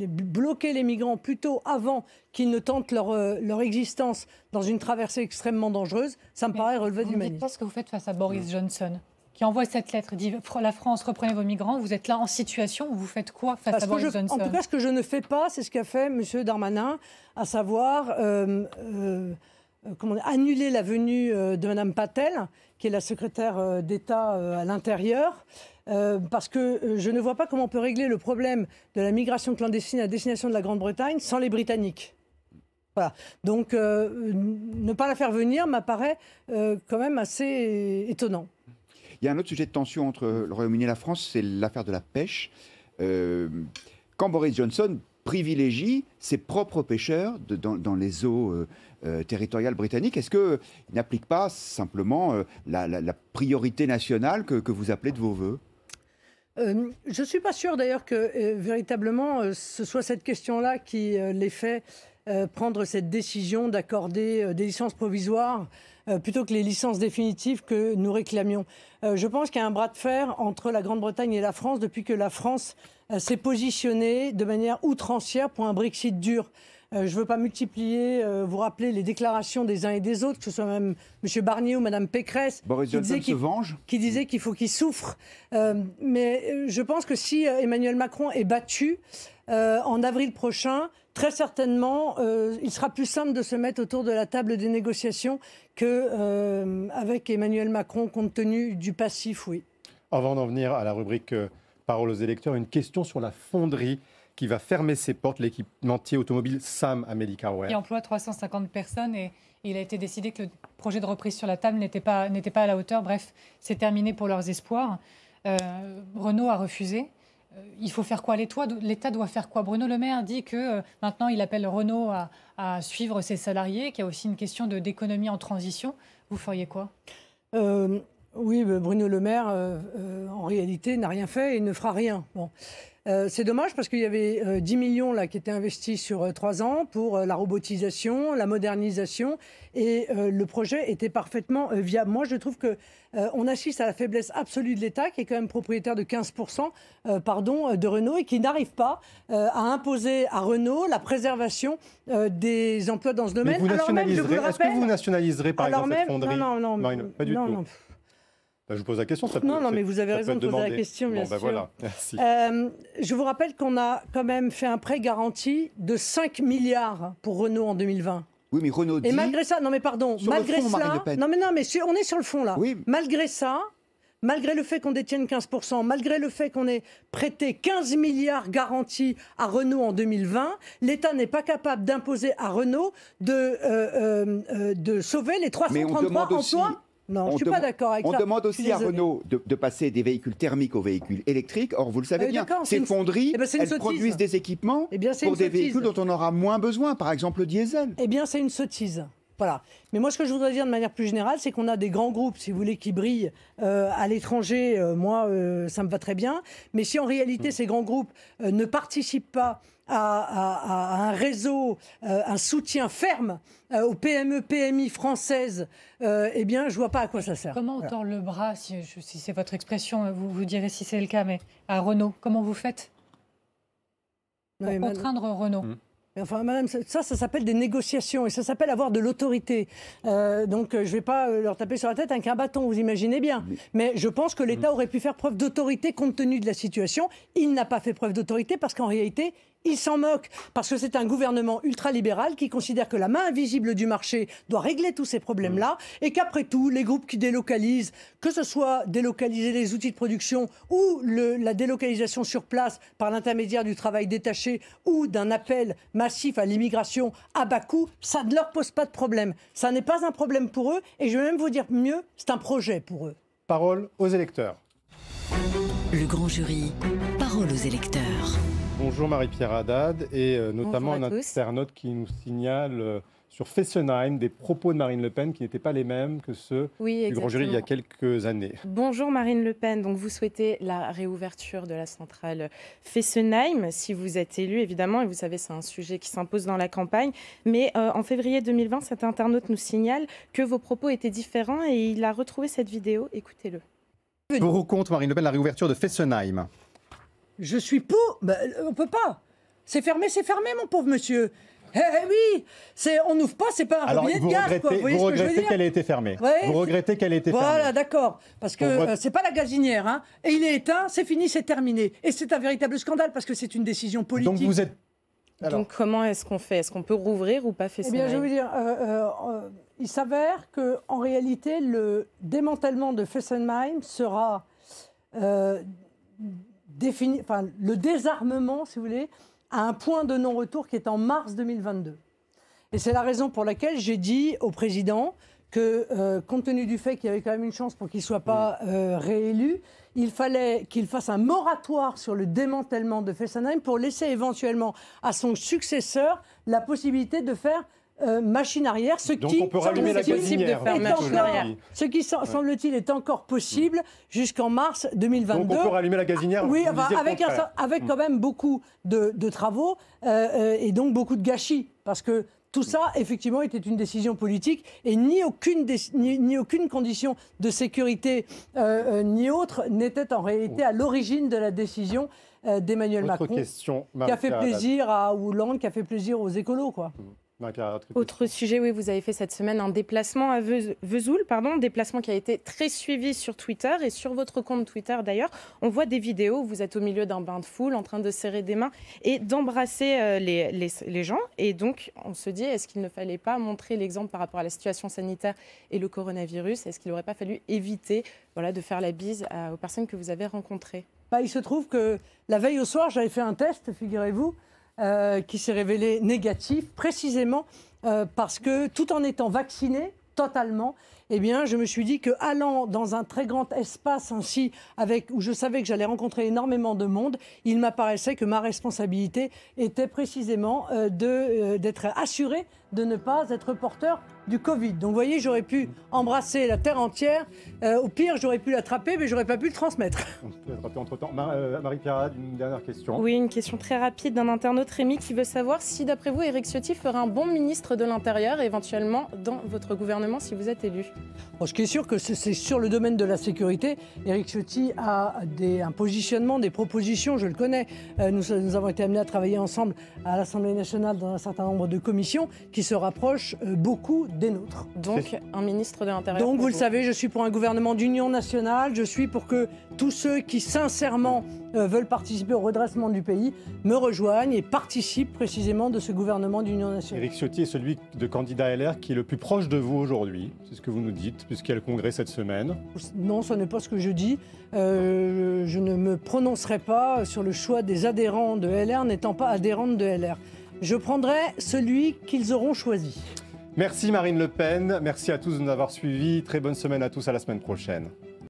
bloquer les migrants plutôt avant qu'ils ne tentent leur existence dans une traversée extrêmement dangereuse, ça me paraît relever d'humanisme. Vous ne dites pas ce que vous faites face à Boris Johnson qui envoie cette lettre, dit la France, reprenez vos migrants, vous êtes là en situation, vous faites quoi face à Boris Johnson? En tout cas, ce que je ne fais pas, c'est ce qu'a fait M. Darmanin, à savoir annuler la venue de Mme Patel, qui est la secrétaire d'État à l'Intérieur, parce que je ne vois pas comment on peut régler le problème de la migration clandestine à destination de la Grande-Bretagne sans les Britanniques. Voilà. Donc, ne pas la faire venir m'apparaît quand même assez étonnant. Il y a un autre sujet de tension entre le Royaume-Uni et la France, c'est l'affaire de la pêche. Quand Boris Johnson privilégie ses propres pêcheurs dans les eaux territoriales britanniques, est-ce qu'il n'applique pas simplement la priorité nationale que vous appelez de vos voeux? Je ne suis pas sûr d'ailleurs que véritablement ce soit cette question-là qui les fait prendre cette décision d'accorder des licences provisoires plutôt que les licences définitives que nous réclamions. Je pense qu'il y a un bras de fer entre la Grande-Bretagne et la France depuis que la France s'est positionnée de manière outrancière pour un Brexit dur. Je ne veux pas multiplier, vous rappeler les déclarations des uns et des autres, que ce soit même M. Barnier ou Mme Pécresse, Boris Johnson se venge, qui disaient qu'il faut qu'ils souffrent. Mais je pense que si Emmanuel Macron est battu en avril prochain, très certainement, il sera plus simple de se mettre autour de la table des négociations qu'avec Emmanuel Macron, compte tenu du passif, oui. Avant d'en venir à la rubrique Parole aux électeurs, une question sur la fonderie qui va fermer ses portes, l'équipementier automobile SAM à Melikaware. Il emploie 350 personnes et il a été décidé que le projet de reprise sur la table n'était pas à la hauteur. Bref, c'est terminé pour leurs espoirs. Renault a refusé. Il faut faire quoi? L'État doit faire quoi? Bruno Le Maire dit que maintenant il appelle Renault à suivre ses salariés, qu'il y a aussi une question d'économie en transition. Vous feriez quoi? Oui, Bruno Le Maire, en réalité, n'a rien fait et ne fera rien. Bon. C'est dommage parce qu'il y avait 10 millions là, qui étaient investis sur 3 ans pour la robotisation, la modernisation et le projet était parfaitement viable. Moi, je trouve qu'on assiste à la faiblesse absolue de l'État qui est quand même propriétaire de 15% de Renault et qui n'arrive pas à imposer à Renault la préservation des emplois dans ce domaine. Mais vous nationaliserez, est-ce que vous nationaliserez par exemple cette fonderie? Non, pas du tout. Je vous pose la question. Non, mais vous avez raison de poser la question, bien sûr. Voilà, merci. Je vous rappelle qu'on a quand même fait un prêt garanti de 5 milliards pour Renault en 2020. Oui, mais Renault dit... Et malgré ça, non mais pardon, malgré fond, ça... Non mais on est sur le fond là. Oui. Malgré ça, malgré le fait qu'on détienne 15%, malgré le fait qu'on ait prêté 15 milliards garantis à Renault en 2020, l'État n'est pas capable d'imposer à Renault de sauver les 333 emplois. Non, je ne suis pas d'accord avec ça. On demande aussi à Renault de passer des véhicules thermiques aux véhicules électriques. Or, vous le savez bien, ces fonderies, elles produisent des équipements pour des véhicules dont on aura moins besoin, par exemple le diesel. Eh bien, c'est une sottise. Voilà. Mais moi, ce que je voudrais dire de manière plus générale, c'est qu'on a des grands groupes, si vous voulez, qui brillent à l'étranger. Moi, ça me va très bien. Mais si en réalité, ces grands groupes ne participent pas à un réseau, un soutien ferme aux PME, PMI françaises, eh bien, je ne vois pas à quoi ça sert. Comment on tord le bras, si c'est votre expression, vous direz si c'est le cas, mais à Renault, comment vous faites pour contraindre Renault? Mais enfin, madame, ça s'appelle des négociations et ça s'appelle avoir de l'autorité. Donc, je ne vais pas leur taper sur la tête avec un bâton, vous imaginez bien. Mais je pense que l'État aurait pu faire preuve d'autorité compte tenu de la situation. Il n'a pas fait preuve d'autorité parce qu'en réalité, il s'en moque. Parce que c'est un gouvernement ultralibéral qui considère que la main invisible du marché doit régler tous ces problèmes-là et qu'après tout, les groupes qui délocalisent, que ce soit délocaliser les outils de production ou la délocalisation sur place par l'intermédiaire du travail détaché ou d'un appel massif à l'immigration à bas coût, ça ne leur pose pas de problème. Ça n'est pas un problème pour eux et je vais même vous dire mieux, c'est un projet pour eux. Parole aux électeurs. Le grand jury, parole aux électeurs. Bonjour Marie-Pierre Haddad et notamment un internaute qui nous signale sur Fessenheim des propos de Marine Le Pen qui n'étaient pas les mêmes que ceux du grand jury il y a quelques années. Bonjour Marine Le Pen, donc vous souhaitez la réouverture de la centrale Fessenheim si vous êtes élu évidemment et vous savez c'est un sujet qui s'impose dans la campagne mais en février 2020 cet internaute nous signale que vos propos étaient différents et il a retrouvé cette vidéo, écoutez-le. Pour ou contre Marine Le Pen la réouverture de Fessenheim? Je suis pour. Ben, on ne peut pas. C'est fermé, mon pauvre monsieur. Eh oui, on n'ouvre pas, c'est pas un robinet de gaz. Vous regrettez qu'elle ait été fermée. Vous regrettez qu'elle ait été fermée. Voilà, d'accord. Parce que c'est pas la gazinière. Hein. Et il est éteint, c'est fini, c'est terminé. Et c'est un véritable scandale parce que c'est une décision politique. Donc vous êtes... Donc comment est-ce qu'on fait? Est-ce qu'on peut rouvrir ou pas Fessenheim? Eh bien, je veux dire, il s'avère qu'en réalité, le démantèlement de Fessenheim sera... le désarmement, si vous voulez, à un point de non-retour qui est en mars 2022. Et c'est la raison pour laquelle j'ai dit au président que, compte tenu du fait qu'il y avait quand même une chance pour qu'il ne soit pas réélu, il fallait qu'il fasse un moratoire sur le démantèlement de Fessenheim pour laisser éventuellement à son successeur la possibilité de faire machine arrière, ce qui semble-t-il est encore possible jusqu'en mars 2022. Donc on peut rallumer la gazinière. Oui, avec quand même beaucoup de travaux et donc beaucoup de gâchis, parce que tout ça, effectivement, était une décision politique et ni aucune condition de sécurité ni autre n'était en réalité à l'origine de la décision d'Emmanuel Macron, qui a fait plaisir à Hollande, qui a fait plaisir aux écolos, quoi. Autre sujet, oui, vous avez fait cette semaine un déplacement à Vesoul, déplacement qui a été très suivi sur Twitter et sur votre compte Twitter d'ailleurs. On voit des vidéos où vous êtes au milieu d'un bain de foule en train de serrer des mains et d'embrasser les gens. Et donc, on se dit, est-ce qu'il ne fallait pas montrer l'exemple par rapport à la situation sanitaire et le coronavirus? Est-ce qu'il n'aurait pas fallu éviter de faire la bise aux personnes que vous avez rencontrées? Il se trouve que la veille au soir, j'avais fait un test, figurez-vous, qui s'est révélé négatif, précisément parce que tout en étant vacciné totalement, eh bien, je me suis dit qu'allant dans un très grand espace ainsi, où je savais que j'allais rencontrer énormément de monde, il m'apparaissait que ma responsabilité était précisément d'être assuré de ne pas être porteur du Covid. Donc vous voyez, j'aurais pu embrasser la terre entière. Au pire, j'aurais pu l'attraper, mais j'aurais pas pu le transmettre. On peut l'attraper entre-temps. Marie-Pierre, une dernière question. Oui, une question très rapide d'un internaute, Rémi, qui veut savoir si, d'après vous, Éric Ciotti fera un bon ministre de l'Intérieur, éventuellement dans votre gouvernement, si vous êtes élu. Bon, ce qui est sûr que c'est sur le domaine de la sécurité. Éric Ciotti a un positionnement, des propositions, je le connais. Nous avons été amenés à travailler ensemble à l'Assemblée nationale dans un certain nombre de commissions qui se rapprochent beaucoup des nôtres. Donc, un ministre de l'Intérieur. Donc, vous le savez, je suis pour un gouvernement d'union nationale. Je suis pour que tous ceux qui, sincèrement, veulent participer au redressement du pays me rejoignent et participent précisément de ce gouvernement d'union nationale. Éric Ciotti est celui de candidat LR qui est le plus proche de vous aujourd'hui. C'est ce que vous nous dites, puisqu'il y a le congrès cette semaine. Non, ce n'est pas ce que je dis. Je ne me prononcerai pas sur le choix des adhérents de LR n'étant pas adhérente de LR. Je prendrai celui qu'ils auront choisi. Merci Marine Le Pen, merci à tous de nous avoir suivis. Très bonne semaine à tous, à la semaine prochaine.